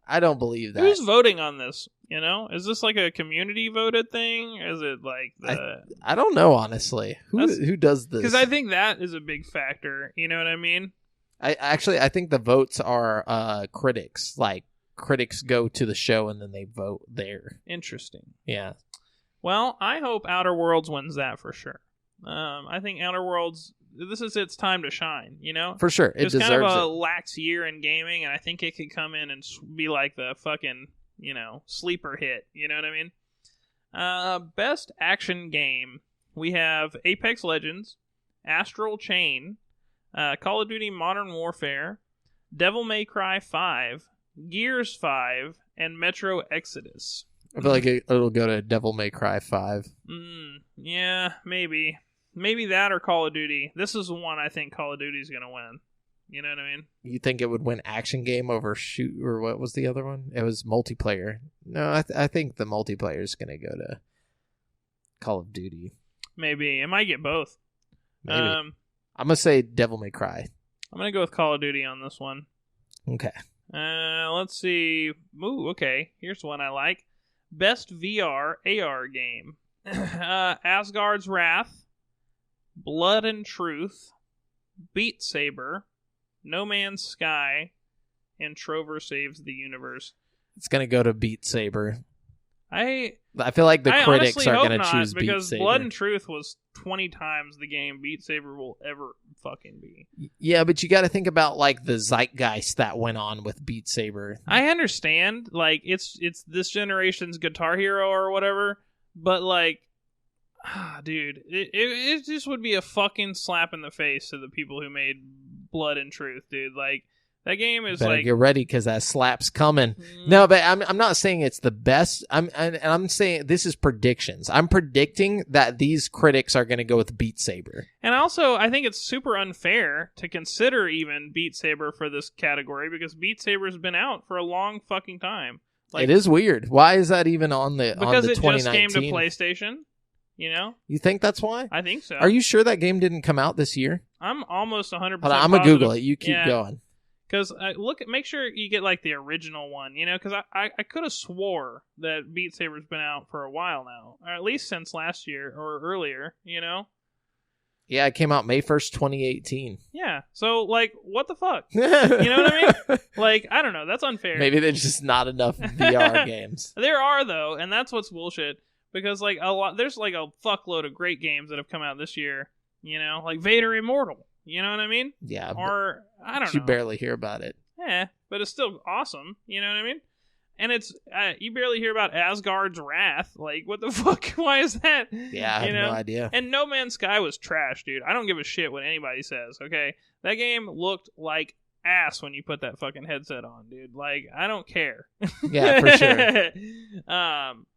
I don't believe that. Who's voting on this? You know, is this like a community voted thing? Is it like the? I don't know, honestly. Who does this? Because I think that is a big factor. You know what I mean? I think the votes are critics. Like, critics go to the show and then they vote there. Interesting. Yeah. Well, I hope Outer Worlds wins that for sure. I think Outer Worlds, this is its time to shine, you know? For sure. It deserves it. It's kind of a lax year in gaming, and I think it could come in and be like the fucking, you know, sleeper hit. You know what I mean? Best action game. We have Apex Legends, Astral Chain, Call of Duty Modern Warfare, Devil May Cry 5, Gears 5, and Metro Exodus. I feel like it'll go to Devil May Cry 5. Yeah, maybe. Maybe that or Call of Duty. This is the one I think Call of Duty's going to win. You know what I mean? You think it would win action game over shoot, or what was the other one? It was multiplayer. No, I think the multiplayer is going to go to Call of Duty. Maybe. It might get both. Maybe. I'm going to say Devil May Cry. I'm going to go with Call of Duty on this one. Okay. Let's see. Ooh, okay. Here's one I like. Best VR AR game. Asgard's Wrath, Blood and Truth, Beat Saber, No Man's Sky, and Trover Saves the Universe. It's going to go to Beat Saber. I feel like the critics are going to choose Beat Saber. Because Blood and Truth was 20 times the game Beat Saber will ever fucking be. Yeah, but you got to think about like the zeitgeist that went on with Beat Saber. I understand, like it's this generation's Guitar Hero or whatever, but like, dude, it just would be a fucking slap in the face to the people who made Blood and Truth, dude. Like, that game is better get ready because that slap's coming. No, but I'm not saying it's the best. I'm saying this is predictions. I'm predicting that these critics are going to go with Beat Saber. And also, I think it's super unfair to consider even Beat Saber for this category because Beat Saber's been out for a long fucking time. Like, it is weird. Why is that even on the because it 2019? just came to PlayStation. You know? You think that's why? I think so. Are you sure that game didn't come out this year? I'm almost 100% Hold on, I'm going to Google it. You keep going. Because make sure you get like the original one, you know, because I could have swore that Beat Saber's been out for a while now, or at least since last year or earlier, you know? Yeah, it came out May 1st, 2018. Yeah, so like, what the fuck? You know what I mean? Like, I don't know, that's unfair. Maybe there's just not enough VR games. There are, though, and that's what's bullshit, because like there's like a fuckload of great games that have come out this year, you know, like Vader Immortal. You know what I mean? Yeah. Or, I don't know. You barely hear about it. Yeah, but it's still awesome. You know what I mean? And it's, you barely hear about Asgard's Wrath. Like, what the fuck? Why is that? Yeah, I have no idea. And No Man's Sky was trash, dude. I don't give a shit what anybody says, okay? That game looked like ass when you put that fucking headset on, dude. Like, I don't care. Yeah, for sure.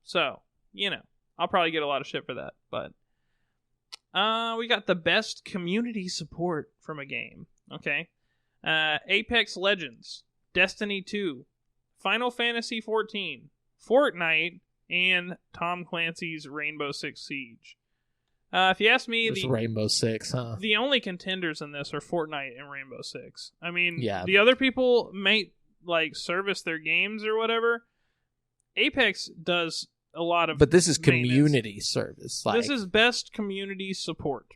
So, you know, I'll probably get a lot of shit for that, but... we got the best community support from a game. Okay. Apex Legends, Destiny 2, Final Fantasy 14, Fortnite, and Tom Clancy's Rainbow Six Siege. If you ask me, Rainbow Six, huh? The only contenders in this are Fortnite and Rainbow Six. I mean, yeah. The other people like service their games or whatever. Apex does a lot of But this is maintenance. community service. Like, This is best community support,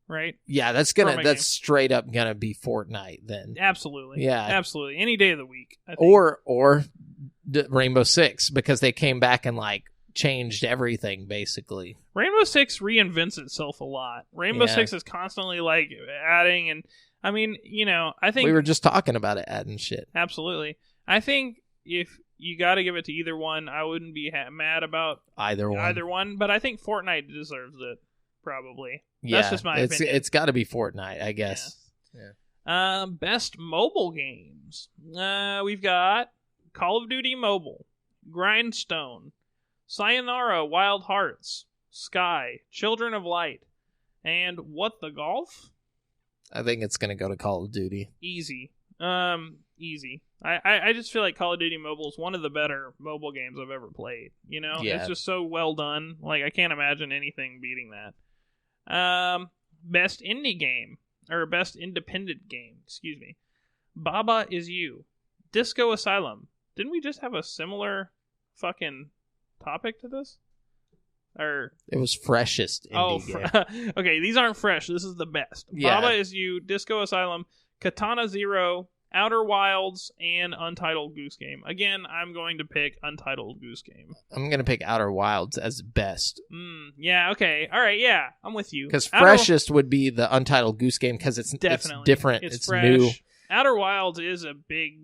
right? yeah, that's straight up gonna be Fortnite then. Absolutely. Yeah. Absolutely. Any day of the week, I think. Or Rainbow Six, because they came back and like changed everything basically. Rainbow Six reinvents itself a lot. Rainbow Six is constantly like adding, and I mean, I think we were just talking about it, adding shit. Absolutely. I think if you got to give it to either one, I wouldn't be mad about either one. But I think Fortnite deserves it, probably. Yeah, that's just my opinion. It's got to be Fortnite, I guess. Yeah. Best mobile games. We've got Call of Duty Mobile, Grindstone, Sayonara Wild Hearts, Sky, Children of Light, and What the Golf? I think it's going to go to Call of Duty. Easy. Easy. I just feel like Call of Duty Mobile is one of the better mobile games I've ever played. Yeah. It's just so well done. Like, I can't imagine anything beating that. Best indie game, or best independent game, excuse me. Baba Is You, Disco Asylum. Didn't we just have a similar fucking topic to this? Or it was freshest indie game. Okay, these aren't fresh. This is the best. Yeah. Baba Is You, Disco Asylum, Katana Zero, Outer Wilds, and Untitled Goose Game. Again, I'm going to pick Untitled Goose Game. I'm going to pick Outer Wilds as best. Yeah, okay. All right, yeah. I'm with you. Because freshest would be the Untitled Goose Game because it's different. It's fresh. New. Outer Wilds is a big,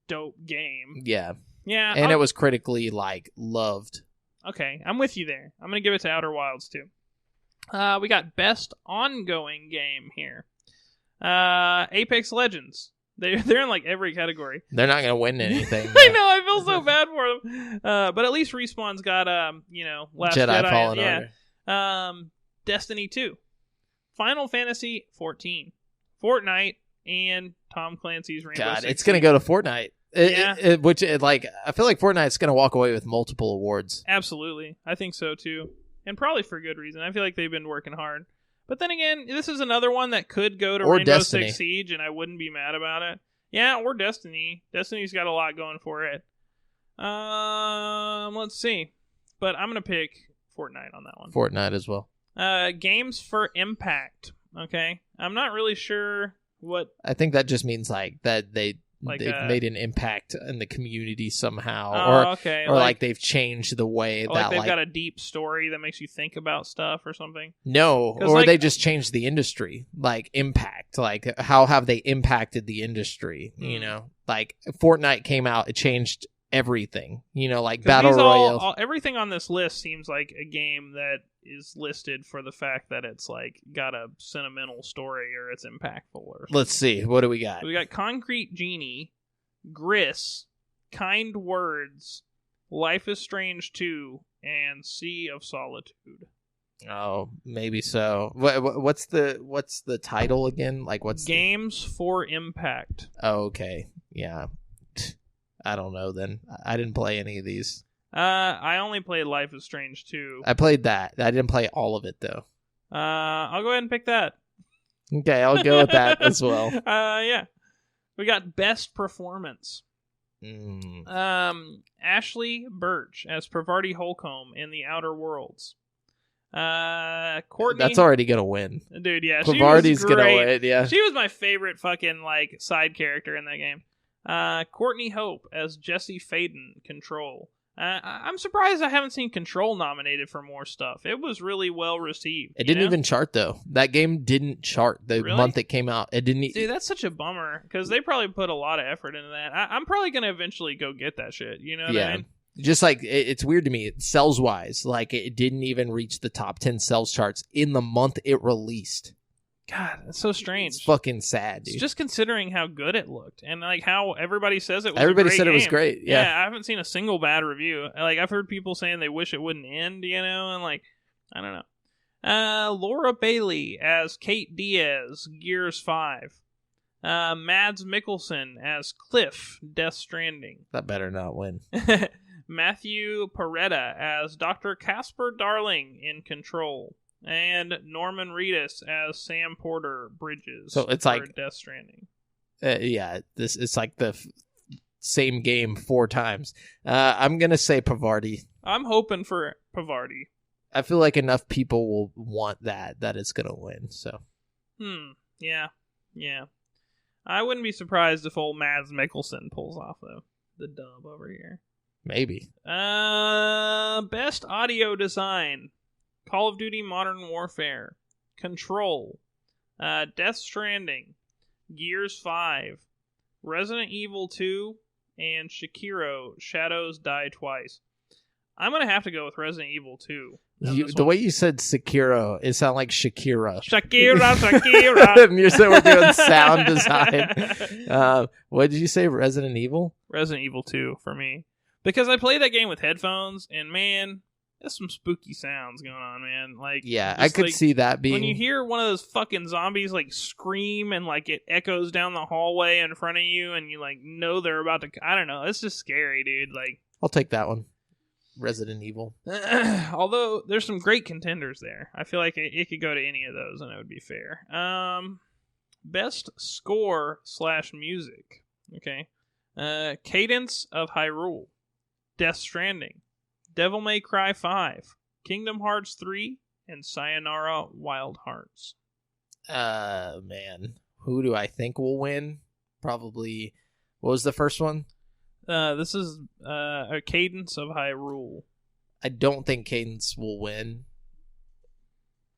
dope game. Yeah. Yeah. And it was critically, loved. Okay, I'm with you there. I'm going to give it to Outer Wilds, too. We got Best Ongoing Game here. Apex Legends. They're in, every category. They're not going to win anything. I know, I feel so bad for them. But at least Respawn's got, Last Jedi Fallen Order. Destiny 2. Final Fantasy 14. Fortnite, and Tom Clancy's Rainbow Six Siege. It's going to go to Fortnite. Yeah. I feel like Fortnite's going to walk away with multiple awards. Absolutely. I think so, too. And probably for good reason. I feel like they've been working hard. But then again, this is another one that could go to Rainbow Destiny. Six Siege, and I wouldn't be mad about it. Yeah, or Destiny. Destiny's got a lot going for it. Let's see. But I'm going to pick Fortnite on that one. Fortnite as well. Games for Impact. Okay. I'm not really sure what... I think that just means that they've made an impact in the community somehow, or they've changed the way that they've got a deep story that makes you think about stuff or something. No, or they just changed the industry, impact, how have they impacted the industry? Fortnite came out, it changed everything. Battle Royale. Everything on this list seems like a game that is listed for the fact that it's got a sentimental story or it's impactful or something. Let's see, what do we got? We got Concrete Genie, Gris, Kind Words, Life is Strange 2, and Sea of Solitude. Oh, maybe so. What's the title again? Games for Impact? Oh, okay. Yeah. I don't know then. I didn't play any of these. I only played Life is Strange 2. I played that. I didn't play all of it, though. I'll go ahead and pick that. Okay, I'll go with that as well. Yeah. We got Best Performance. Ashley Birch as Parvati Holcomb in The Outer Worlds. Courtney... That's already going to win. Dude, yeah. Parvati's going to win, yeah. She was my favorite fucking, side character in that game. Courtney Hope as Jesse Faden, Control. I'm surprised I haven't seen Control nominated for more stuff. It was really well received. It didn't even chart, though. That game didn't chart the month it came out. It didn't. Dude, that's such a bummer, because they probably put a lot of effort into that. I'm probably going to eventually go get that shit. You know what I mean? Just it's weird to me, sales-wise. It didn't even reach the top 10 sales charts in the month it released. God, that's so strange. It's fucking sad, dude. Just considering how good it looked and how everybody says it was Everybody a great said game. It was great. Yeah, I haven't seen a single bad review. I've heard people saying they wish it wouldn't end, and I don't know. Laura Bailey as Kate Diaz, Gears 5. Mads Mikkelsen as Cliff, Death Stranding. That better not win. Matthew Peretta as Dr. Casper Darling in Control. And Norman Reedus as Sam Porter Bridges. So it's for Death Stranding. It's the same game 4 times. I'm going to say Pavardi. I'm hoping for Pavardi. I feel like enough people will want that it's going to win. So. Yeah. I wouldn't be surprised if old Mads Mikkelsen pulls off the dub over here. Maybe. Best audio design: Call of Duty Modern Warfare, Control, Death Stranding, Gears 5, Resident Evil 2, and Sekiro: Shadows Die Twice. I'm going to have to go with Resident Evil 2. The way you said Sekiro, it sounded like Shakira. Shakira. And you said we're doing sound design. What did you say, Resident Evil? Resident Evil 2 for me. Because I played that game with headphones, and man, there's some spooky sounds going on, man. Like, yeah, I could see that being... When you hear one of those fucking zombies, like, scream, and, like, it echoes down the hallway in front of you, and you, like, know they're about to... I don't know. It's just scary, dude. Like, I'll take that one. Resident Evil. Although, there's some great contenders there. I feel like it could go to any of those, and it would be fair. Best score / music. Okay. Cadence of Hyrule, Death Stranding, Devil May Cry 5, Kingdom Hearts 3, and Sayonara Wild Hearts. Man. Who do I think will win? Probably... What was the first one? This is a Cadence of Hyrule. I don't think Cadence will win.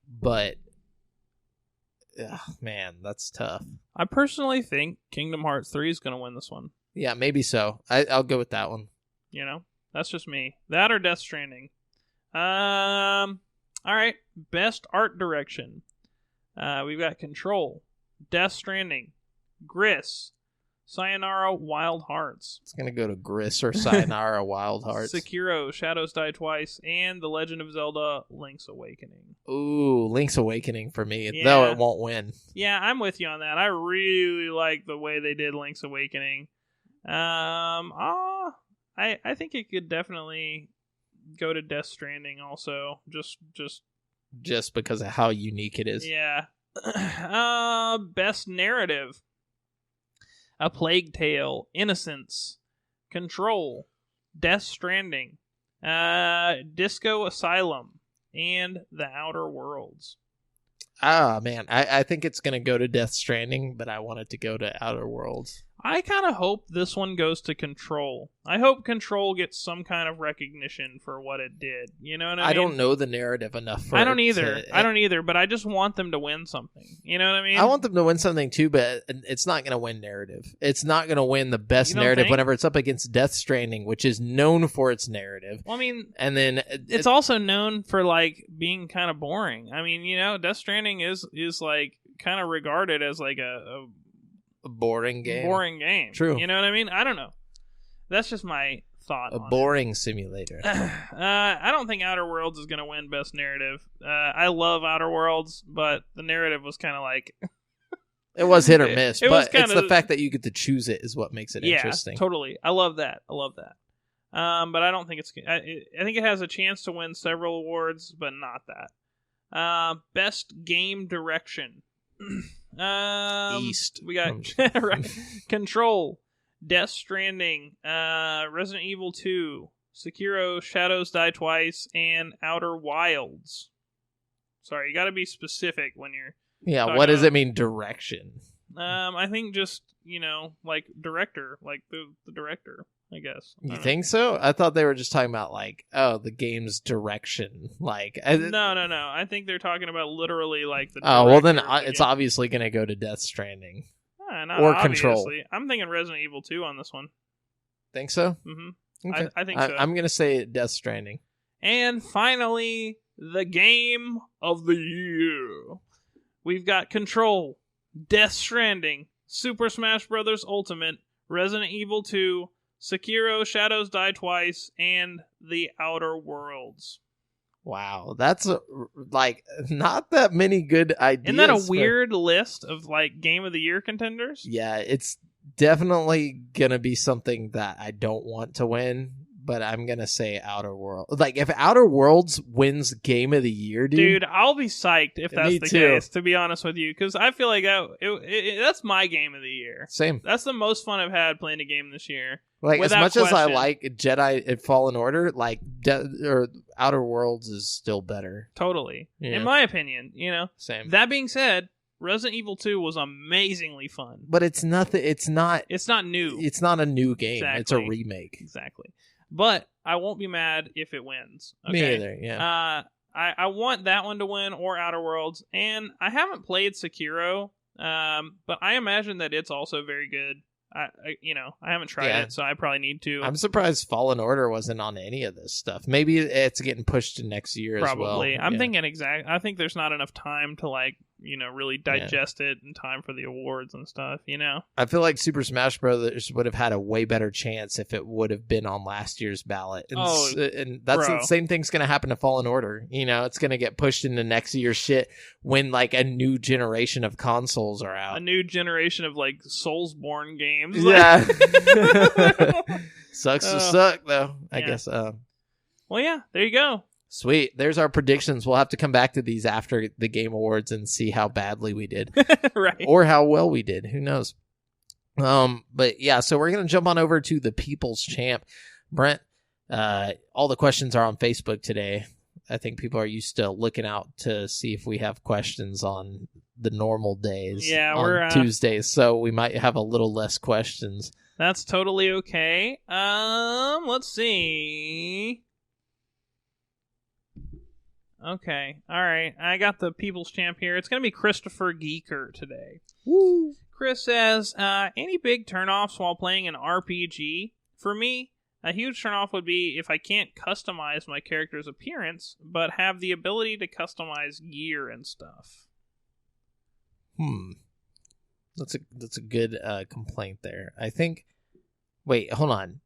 But... man, that's tough. I personally think Kingdom Hearts 3 is going to win this one. Yeah, maybe so. I'll go with that one. You know, that's just me. That or Death Stranding. All right. Best art direction. We've got Control, Death Stranding, Gris, Sayonara Wild Hearts. It's going to go to Gris or Sayonara Wild Hearts. Sekiro, Shadows Die Twice, and The Legend of Zelda, Link's Awakening. Ooh, Link's Awakening for me, though it won't win. Yeah, I'm with you on that. I really like the way they did Link's Awakening. I think it could definitely go to Death Stranding also. Just because of how unique it is. Yeah. Best narrative. A Plague Tale, Innocence, Control, Death Stranding, Disco Asylum, and The Outer Worlds. Man, I think it's going to go to Death Stranding, but I want it to go to Outer Worlds. I kind of hope this one goes to Control. I hope Control gets some kind of recognition for what it did. You know what I mean? I don't know the narrative enough for I don't either, but I just want them to win something. You know what I mean? I want them to win something too, but it's not going to win narrative. It's not going to win the best narrative whenever it's up against Death Stranding, which is known for its narrative. Well, I mean, and then it's also known for like being kind of boring. I mean, you know, Death Stranding is like kind of regarded as like a boring game. True. You know what I mean? I don't know. That's just my thought. A boring simulator. I don't think Outer Worlds is going to win Best Narrative. I love Outer Worlds, but the narrative was kind of like... it was hit or miss, but it's the fact that you get to choose it is what makes it interesting. Yeah, totally. I love that. But I don't think it's... I think it has a chance to win several awards, but not that. Best Game Direction. East. We got Control, Death Stranding, Resident Evil 2, Sekiro, Shadows Die Twice, and Outer Wilds. Sorry, you got to be specific when you're... Yeah, what does it mean, direction? I think just, you know, like director, like the director, I guess. You think so? I thought they were just talking about like, the game's direction. Like, no. I think they're talking about literally like the. Oh well, then it's obviously going to go to Death Stranding or Control. I'm thinking Resident Evil 2 on this one. Think so? Mm-hmm. Okay. I think so. I'm going to say Death Stranding. And finally, the game of the year. We've got Control, Death Stranding, Super Smash Bros. Ultimate, Resident Evil 2, Sekiro, Shadows Die Twice, and The Outer Worlds. Wow, that's like not that many good ideas. Isn't that a weird list of like Game of the Year contenders? Yeah, it's definitely gonna be something that I don't want to win, but I'm gonna say Outer Worlds. Like if Outer Worlds wins Game of the Year, dude, I'll be psyched if that's the case. To be honest with you, because I feel like that's my Game of the Year. Same. That's the most fun I've had playing a game this year. Like, Without as much as I question. like Jedi and Fallen Order, like, or Outer Worlds is still better. Totally. Yeah. In my opinion, Same. That being said, Resident Evil 2 was amazingly fun. But it's nothing. It's not new. It's not a new game. Exactly. It's a remake. Exactly. But I won't be mad if it wins. Okay? Me either, yeah. I want that one to win or Outer Worlds. And I haven't played Sekiro, but I imagine that it's also very good. I haven't tried it, so I probably need to. I'm surprised Fallen Order wasn't on any of this stuff. Maybe it's getting pushed to next year probably. as well. I'm thinking I think there's not enough time to really digest it in time for the awards and stuff, I feel like Super Smash Bros. Would have had a way better chance if it would have been on last year's ballot. And that's the same thing's going to happen to Fallen Order. It's going to get pushed into next year's shit when like a new generation of consoles are out. A new generation of like Soulsborne games. Yeah. Sucks to suck though, I guess. Well, yeah, there you go. Sweet. There's our predictions. We'll have to come back to these after the Game Awards and see how badly we did. Right. Or how well we did. Who knows? But yeah, so we're going to jump on over to the People's Champ. Brent, all the questions are on Facebook today. I think people are used to looking out to see if we have questions on the normal days. Yeah, on Tuesdays, so we might have a little less questions. That's totally okay. Let's see. Okay, all right. I got the People's Champ here. It's going to be Christopher Geeker today. Woo! Chris says, any big turnoffs while playing an RPG? For me, a huge turnoff would be if I can't customize my character's appearance, but have the ability to customize gear and stuff. That's a good complaint there. I think. Wait, hold on.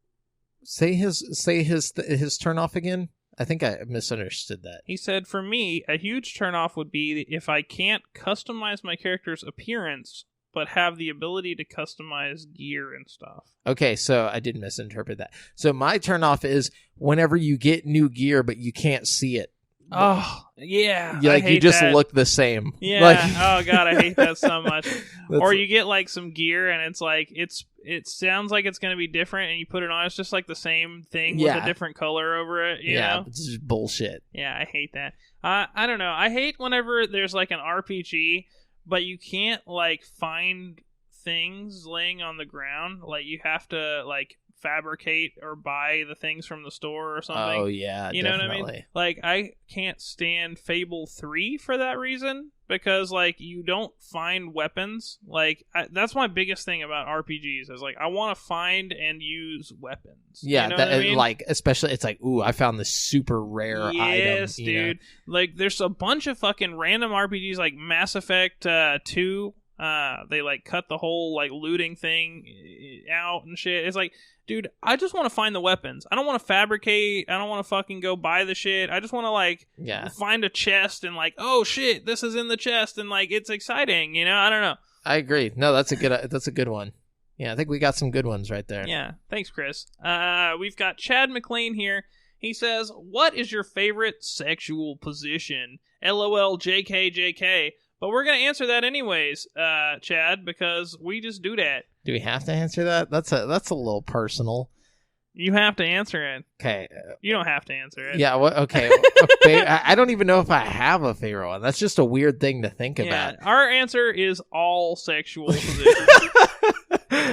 Say his turnoff again. I think I misunderstood that. He said, for me, a huge turnoff would be if I can't customize my character's appearance, but have the ability to customize gear and stuff. Okay, so I did misinterpret that. So my turnoff is whenever you get new gear, but you can't see it. Oh, yeah. Like you just look the same. Yeah. Like, oh God, I hate that so much. Or you get like some gear and it's like it sounds like it's going to be different, and you put it on, it's just like the same thing with a different color over it. You know? It's just bullshit. Yeah, I hate that. I don't know. I hate whenever there's like an RPG, but you can't like find things laying on the ground. Like you have to like fabricate or buy the things from the store or something. Oh yeah, you know what I mean? Like I can't stand Fable 3 for that reason, because like you don't find weapons. Like that's my biggest thing about RPGs is like I want to find and use weapons. Yeah, you know what I mean? Like especially it's like, ooh, I found this super rare item. Yes, dude. Know? Like there's a bunch of fucking random RPGs like Mass Effect 2. They like cut the whole like looting thing out and shit. It's like, dude, I just want to find the weapons. I don't want to fabricate. I don't want to fucking go buy the shit. I just want to like find a chest and like, oh shit, this is in the chest, and like it's exciting. I don't know. I agree. No, that's a good one. Yeah, I think we got some good ones right there. Yeah, thanks, Chris. We've got Chad McLean here. He says, "What is your favorite sexual position?" LOL, JK, JK. But we're going to answer that anyways, Chad, because we just do that. Do we have to answer that? That's a little personal. You have to answer it. Okay. You don't have to answer it. Yeah, okay. I don't even know if I have a favorite one. That's just a weird thing to think about. Our answer is all sexual positions.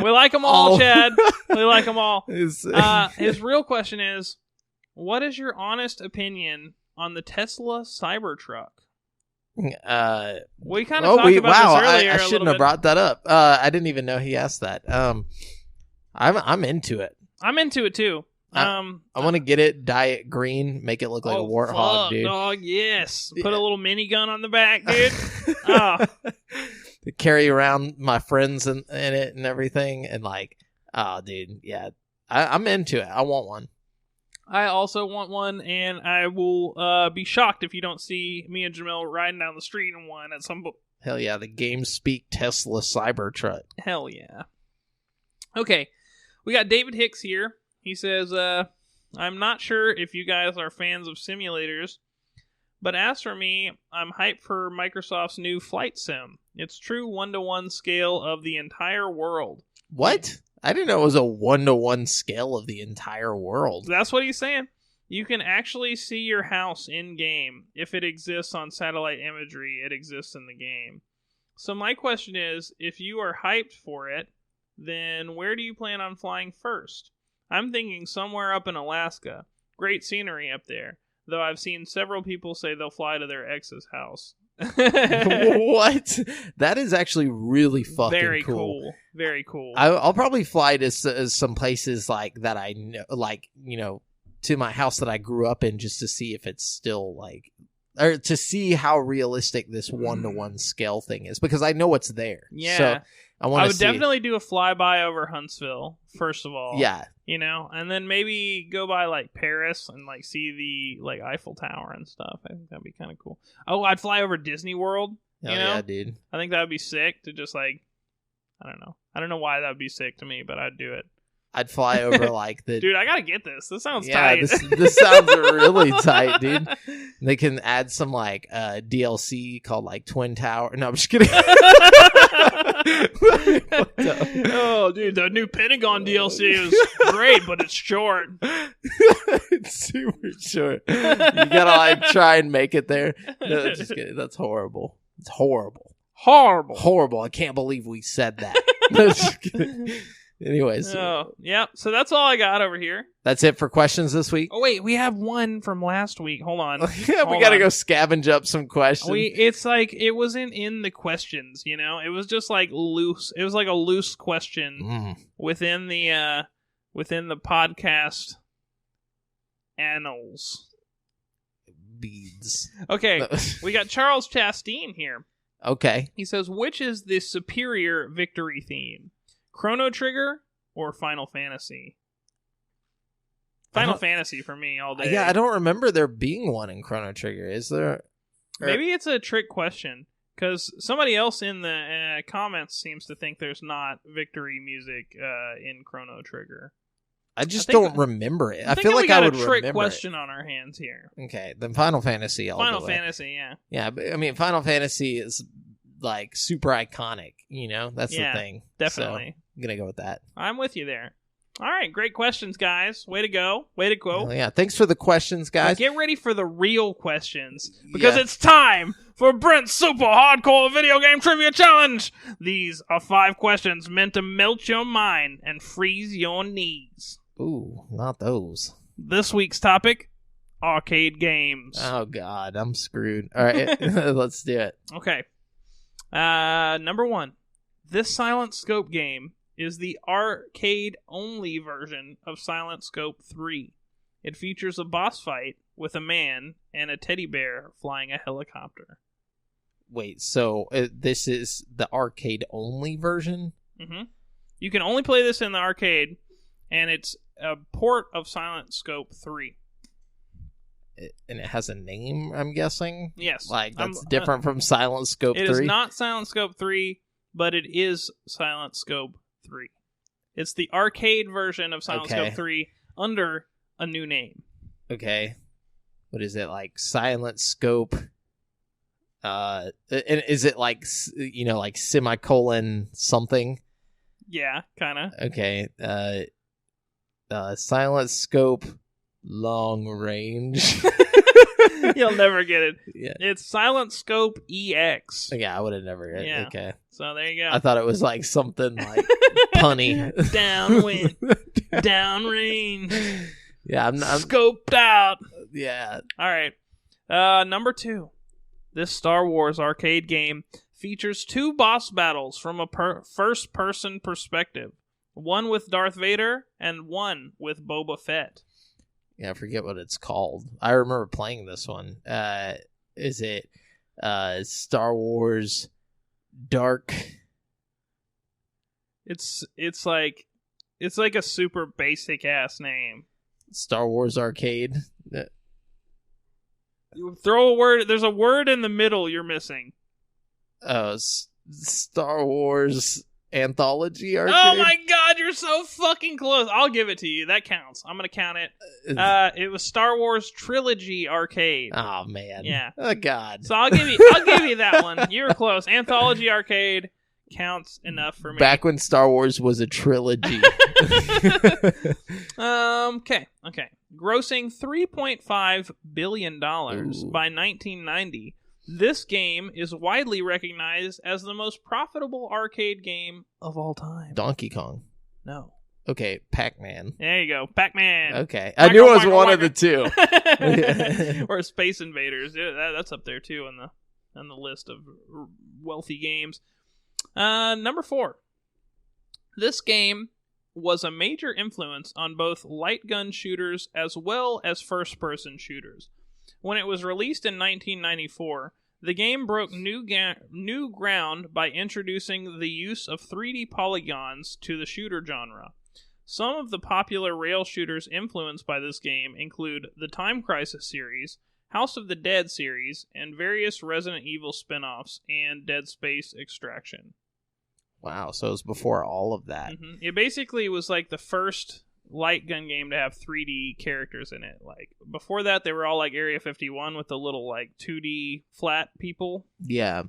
We like them all, Chad. We like them all. His real question is, what is your honest opinion on the Tesla Cybertruck? We kind of talked about this earlier. I shouldn't have brought that up. I didn't even know he asked that. I'm into it. I'm into it too. I want to get it, dye it green, make it look like a warthog, dude. Dog, yes. Put a little minigun on the back, dude. Oh. To carry around my friends in it and everything, and like, oh, dude, yeah, I'm into it. I want one. I also want one, and I will be shocked if you don't see me and Jamil riding down the street in one at some point. Hell yeah, the GameSpeak Tesla Cybertruck. Hell yeah. Okay, we got David Hicks here. He says, I'm not sure if you guys are fans of simulators, but as for me, I'm hyped for Microsoft's new flight sim. It's true 1-to-1 scale of the entire world. What? I didn't know it was a 1-to-1 scale of the entire world. That's what he's saying. You can actually see your house in-game. If it exists on satellite imagery, it exists in the game. So my question is, if you are hyped for it, then where do you plan on flying first? I'm thinking somewhere up in Alaska. Great scenery up there. Though I've seen several people say they'll fly to their ex's house. What? That is actually really fucking Very cool. Very cool. I'll probably fly to some places like that I know, like, you know, to my house that I grew up in, just to see if it's still like, or to see how realistic this 1-to-1 scale thing is, because I know it's there. Yeah. So I would definitely do a flyby over Huntsville, first of all. Yeah. You know, and then maybe go by like Paris and like see the like Eiffel Tower and stuff. I think that'd be kind of cool. Oh, I'd fly over Disney World. You know? Yeah, dude. I think that would be sick to just like, I don't know why that would be sick to me, but I'd do it. I'd fly over like the... Dude, I gotta get this. This sounds tight. This sounds really tight, dude. They can add some like DLC called like Twin Tower. No, I'm just kidding. Oh, dude, the new Pentagon DLC is great, but it's short. It's super short. You gotta like try and make it there. No, just kidding. That's horrible. It's horrible. Horrible. I can't believe we said that. No, just kidding. Anyways. Oh, yeah. So that's all I got over here. That's it for questions this week? Oh, wait. We have one from last week. Hold on. Yeah, we got to go scavenge up some questions. It's like, it wasn't in the questions, you know? It was just like loose. It was like a loose question within the podcast annals. Beads. Okay. We got Charles Chastain here. Okay. He says, which is the superior victory theme? Chrono Trigger or Final Fantasy? Final Fantasy for me all day. Yeah, I don't remember there being one in Chrono Trigger. Is there? Maybe it's a trick question, because somebody else in the comments seems to think there's not victory music in Chrono Trigger. I just don't remember it. I feel like I would remember it. We got a trick question on our hands here. Okay, then Final Fantasy. Final Fantasy, yeah. Yeah, but, I mean, Final Fantasy is like super iconic, you know? That's the thing. Definitely. So I'm gonna go with that. I'm with you there. All right, great questions, guys. Way to go. Way to go. Well, yeah, thanks for the questions, guys. Now get ready for the real questions, because it's time for Brent's Super Hardcore Video Game Trivia Challenge. These are 5 questions meant to melt your mind and freeze your knees. Ooh, not those. This week's topic, arcade games. Oh, God, I'm screwed. All right, let's do it. Okay. Number 1. This Silent Scope game is the arcade-only version of Silent Scope 3. It features a boss fight with a man and a teddy bear flying a helicopter. Wait, so this is the arcade-only version? Mm-hmm. You can only play this in the arcade, and it's a port of Silent Scope 3. And it has a name, I'm guessing? Yes. Like, that's different from Silent Scope 3? It is not Silent Scope 3, but it is Silent Scope 3. It's the arcade version of Silent Scope 3 under a new name. Okay. What is it, like Silent Scope? And is it like, you know, like semicolon something? Yeah, kind of. Okay. Silent Scope long range. You'll never get it. Yeah. It's Silent Scope EX. Yeah, I would have never get it. Yeah. Okay. So there you go. I thought it was like something like punny. Downwind. Downrange. Yeah, I'm scoped out. Yeah. All right. Number 2. This Star Wars arcade game features 2 boss battles from a first-person perspective. One with Darth Vader and one with Boba Fett. Yeah, I forget what it's called. I remember playing this one. Is it Star Wars Dark? It's like a super basic ass name. Star Wars Arcade. You throw a word. There's a word in the middle you're missing. Star Wars Anthology Arcade. Oh my God, you're so fucking close. I'll give it to you. That counts. I'm gonna count it. It was Star Wars Trilogy Arcade. Oh man. Yeah. Oh God. So I'll give you that one. You were close. Anthology Arcade. counts enough for me. Back when Star Wars was a trilogy. Okay. Grossing $3.5 billion by 1990, this game is widely recognized as the most profitable arcade game of all time. Donkey Kong. No. Okay, Pac-Man. There you go, Pac-Man. Okay, I knew it was one of the two. Or Space Invaders. Yeah, that's up there too on the list of wealthy games. Number 4. This game was a major influence on both light gun shooters as well as first-person shooters. When it was released in 1994, the game broke new ground by introducing the use of 3D polygons to the shooter genre. Some of the popular rail shooters influenced by this game include the Time Crisis series, House of the Dead series, and various Resident Evil spin-offs and Dead Space Extraction. Wow, so it was before all of that. Mm-hmm. It basically was like the first light gun game to have 3D characters in it. Like before that, they were all like Area 51 with the little like 2D flat people. Yeah.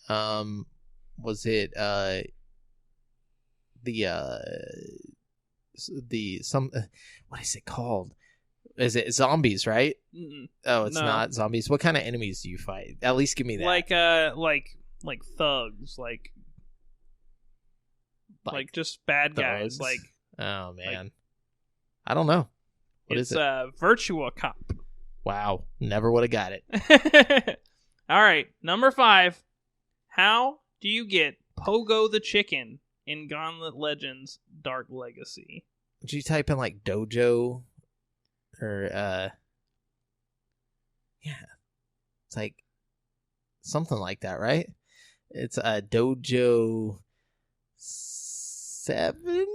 Was it what is it called? Is it zombies, right? Mm-mm. Oh, it's not zombies. What kind of enemies do you fight? At least give me that. Like thugs, like just bad guys. Like, oh man, I don't know. What is it? It's Virtua Cop. Wow, never would have got it. All right, number 5. How do you get Pogo the Chicken in Gauntlet Legends Dark Legacy? Did you type in like dojo or yeah, it's like something like that, right? It's a dojo 7.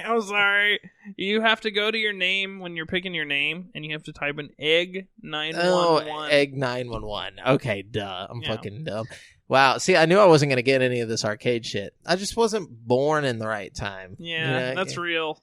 I'm sorry. You have to go to your name when you're picking your name, and you have to type in egg 911. Oh, egg 911. Okay, duh. I'm fucking dumb. Wow. See, I knew I wasn't gonna get any of this arcade shit. I just wasn't born in the right time. Yeah, that's real.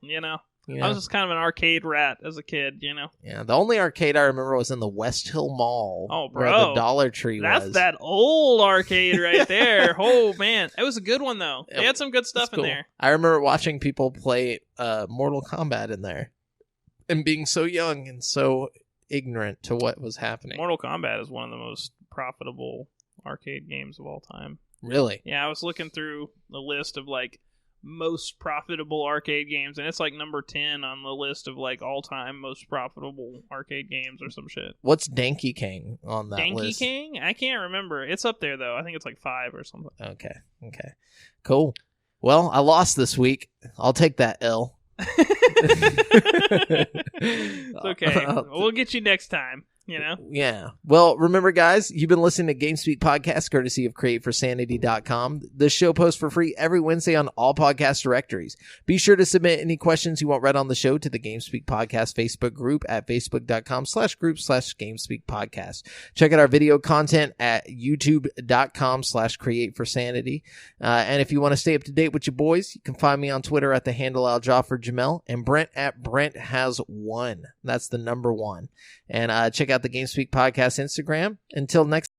I was just kind of an arcade rat as a kid, Yeah, the only arcade I remember was in the West Hill Mall. Oh, bro. Where the Dollar Tree was. That's that old arcade right there. Oh, man. It was a good one, though. They had some good stuff in there. I remember watching people play Mortal Kombat in there and being so young and so ignorant to what was happening. Mortal Kombat is one of the most profitable arcade games of all time. Really? Yeah, I was looking through the list of, like, most profitable arcade games, and it's like number 10 on the list of like all-time most profitable arcade games or some shit. What's Donkey King on that list? Donkey King? I can't remember. It's up there though. I think it's like 5 or something. Okay. Cool. Well, I lost this week. I'll take that L. It's okay. We'll get you next time. Yeah. Well, remember, guys, you've been listening to GameSpeak Podcast, courtesy of CreateForSanity.com. The show posts for free every Wednesday on all podcast directories. Be sure to submit any questions you want read on the show to the GameSpeak Podcast Facebook group at facebook.com/group/GameSpeak Podcast. Check out our video content at youtube.com/CreateForSanity. And if you want to stay up to date with your boys, you can find me on Twitter at the handle AlJafferJamel and Brent at BrentHas1. That's the number 1. And check out the GameSpeak Podcast Instagram. Until next